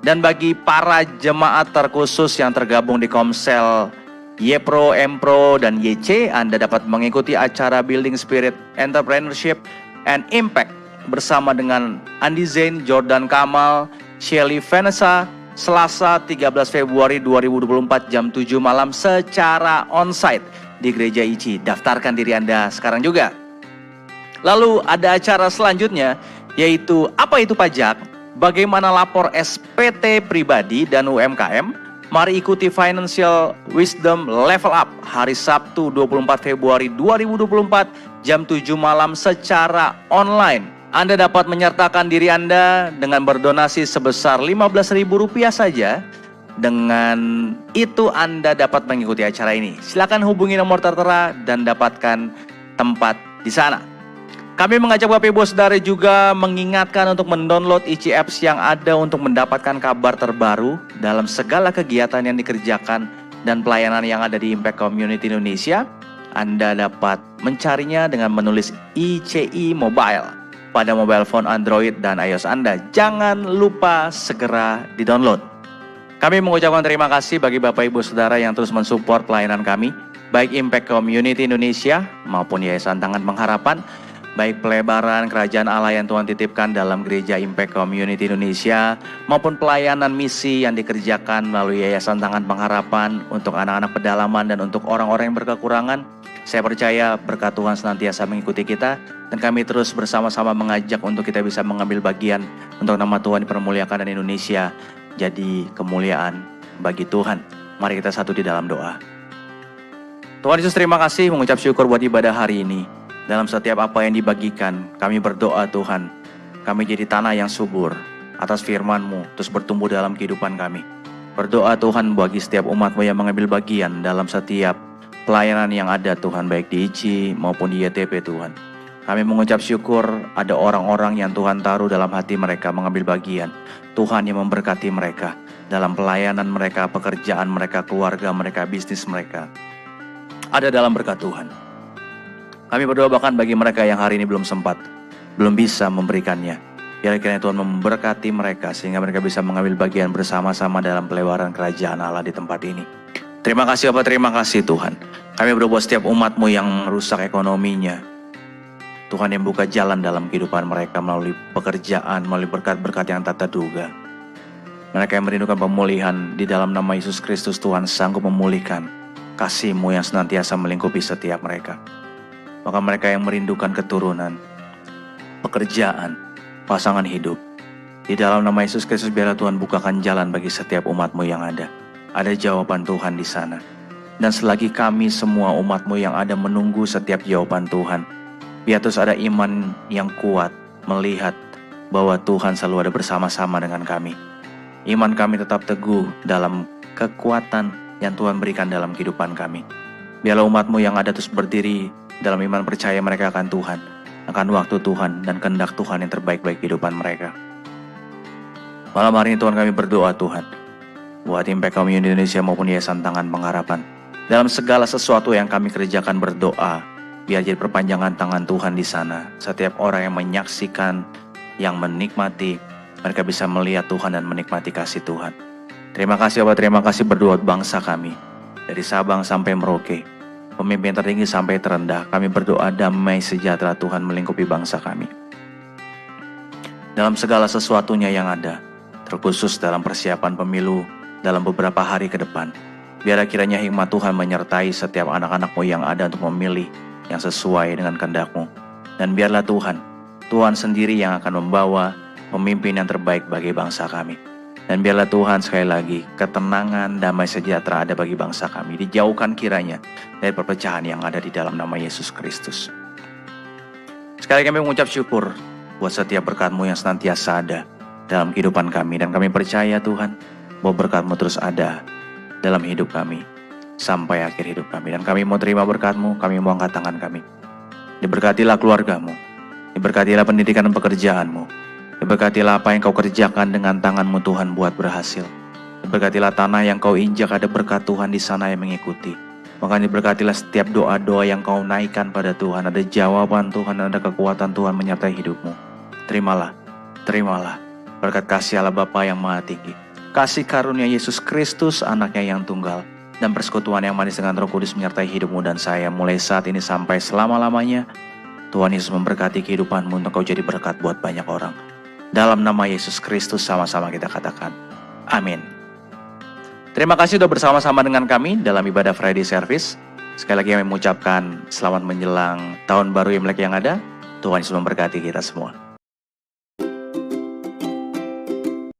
[SPEAKER 2] Dan bagi para jemaat terkhusus yang tergabung di Komsel YPro, Mpro, dan YC, Anda dapat mengikuti acara Building Spirit Entrepreneurship and Impact bersama dengan Andi Zain, Jordan Kamal, Shelly Vanessa, Selasa 13 Februari 2024 jam 7 malam secara onsite di Gereja ICI. Daftarkan diri Anda sekarang juga. Lalu ada acara selanjutnya, yaitu apa itu pajak, bagaimana lapor SPT pribadi dan UMKM. Mari ikuti Financial Wisdom Level Up hari Sabtu 24 Februari 2024 jam 7 malam secara online. Anda dapat menyertakan diri Anda dengan berdonasi sebesar Rp15.000 saja. Dengan itu Anda dapat mengikuti acara ini. Silakan hubungi nomor tertera dan dapatkan tempat di sana. Kami mengajak Bapak Ibu Saudara juga mengingatkan untuk mendownload IC Apps yang ada untuk mendapatkan kabar terbaru dalam segala kegiatan yang dikerjakan dan pelayanan yang ada di Impact Community Indonesia. Anda dapat mencarinya dengan menulis ICI Mobile pada mobile phone Android dan iOS Anda. Jangan lupa segera di-download. Kami mengucapkan terima kasih bagi Bapak Ibu Saudara yang terus mensupport pelayanan kami, baik Impact Community Indonesia maupun Yayasan Tangan Pengharapan, baik pelebaran kerajaan Allah yang Tuhan titipkan dalam gereja Impact Community Indonesia, maupun pelayanan misi yang dikerjakan melalui Yayasan Tangan Pengharapan untuk anak-anak pedalaman dan untuk orang-orang yang berkekurangan. Saya percaya berkat Tuhan senantiasa mengikuti kita, dan kami terus bersama-sama mengajak untuk kita bisa mengambil bagian untuk nama Tuhan dipermuliakan dan Indonesia jadi kemuliaan bagi Tuhan. Mari kita satu di dalam doa. Tuhan Yesus, terima kasih, mengucap syukur buat ibadah hari ini. Dalam setiap apa yang dibagikan, kami berdoa Tuhan, kami jadi tanah yang subur atas firman-Mu, terus bertumbuh dalam kehidupan kami. Berdoa Tuhan bagi setiap umat-Mu yang mengambil bagian dalam setiap pelayanan yang ada Tuhan, baik di ICI maupun di YTP Tuhan. Kami mengucap syukur ada orang-orang yang Tuhan taruh dalam hati mereka mengambil bagian. Tuhan yang memberkati mereka dalam pelayanan mereka, pekerjaan mereka, keluarga mereka, bisnis mereka. Ada dalam berkat Tuhan. Kami berdoa bahkan bagi mereka yang hari ini belum sempat, belum bisa memberikannya. Biar kiranya Tuhan memberkati mereka sehingga mereka bisa mengambil bagian bersama-sama dalam pelebaran kerajaan Allah di tempat ini. Terima kasih Bapak, terima kasih Tuhan. Kami berdoa setiap umat-Mu yang rusak ekonominya, Tuhan yang buka jalan dalam kehidupan mereka melalui pekerjaan, melalui berkat-berkat yang tak terduga. Mereka yang merindukan pemulihan, di dalam nama Yesus Kristus Tuhan sanggup memulihkan kasih-Mu yang senantiasa melingkupi setiap mereka. Maka mereka yang merindukan keturunan, pekerjaan, pasangan hidup, di dalam nama Yesus Kristus biarlah Tuhan bukakan jalan bagi setiap umat-Mu yang ada. Ada jawaban Tuhan di sana. Dan selagi kami semua umat-Mu yang ada menunggu setiap jawaban Tuhan, biar terus ada iman yang kuat melihat bahwa Tuhan selalu ada bersama-sama dengan kami. Iman kami tetap teguh dalam kekuatan yang Tuhan berikan dalam kehidupan kami. Biarlah umat-Mu yang ada terus berdiri dalam iman percaya mereka akan Tuhan, akan waktu Tuhan dan kehendak Tuhan yang terbaik bagi kehidupan mereka. Malam hari ini Tuhan kami berdoa Tuhan, buat Impact Community Indonesia maupun Yayasan Tangan Pengharapan. Dalam segala sesuatu yang kami kerjakan berdoa, biar jadi perpanjangan tangan Tuhan di sana. Setiap orang yang menyaksikan, yang menikmati, mereka bisa melihat Tuhan dan menikmati kasih Tuhan. Terima kasih Bapak, terima kasih berdoa bangsa kami. Dari Sabang sampai Merauke, pemimpin tertinggi sampai terendah, kami berdoa damai sejahtera Tuhan melingkupi bangsa kami. Dalam segala sesuatunya yang ada, terkhusus dalam persiapan pemilu dalam beberapa hari ke depan, biarlah kiranya hikmat Tuhan menyertai setiap anak-anak-Mu yang ada untuk memilih yang sesuai dengan kehendak-Mu. Dan biarlah Tuhan sendiri yang akan membawa pemimpin yang terbaik bagi bangsa kami. Dan biarlah Tuhan sekali lagi ketenangan, damai sejahtera ada bagi bangsa kami. Dijauhkan kiranya dari perpecahan yang ada di dalam nama Yesus Kristus. Sekali kami mengucap syukur buat setiap berkat-Mu yang senantiasa ada dalam kehidupan kami. Dan kami percaya Tuhan bahwa berkat-Mu terus ada dalam hidup kami sampai akhir hidup kami. Dan kami mau terima berkat-Mu, kami mau angkat tangan kami. Diberkatilah keluarga-Mu, diberkatilah pendidikan dan pekerjaan-Mu. Diberkatilah apa yang Kau kerjakan dengan tangan-Mu Tuhan buat berhasil. Diberkatilah tanah yang Kau injak, ada berkat Tuhan di sana yang mengikuti. Maka diberkatilah setiap doa-doa yang Kau naikkan pada Tuhan. Ada jawaban Tuhan, ada kekuatan Tuhan menyertai hidup-Mu. Terimalah berkat kasih Allah Bapa yang Maha Tinggi, kasih karunia Yesus Kristus anaknya yang tunggal, dan persekutuan yang manis dengan Roh Kudus menyertai hidup-Mu dan saya mulai saat ini sampai selama-lamanya. Tuhan Yesus memberkati kehidupan-Mu untuk Kau jadi berkat buat banyak orang. Dalam nama Yesus Kristus sama-sama kita katakan, amin. Terima kasih sudah bersama-sama dengan kami dalam ibadah Friday Service. Sekali lagi kami mengucapkan selamat menjelang tahun baru Imlek yang ada. Tuhan Yesus memberkati kita semua.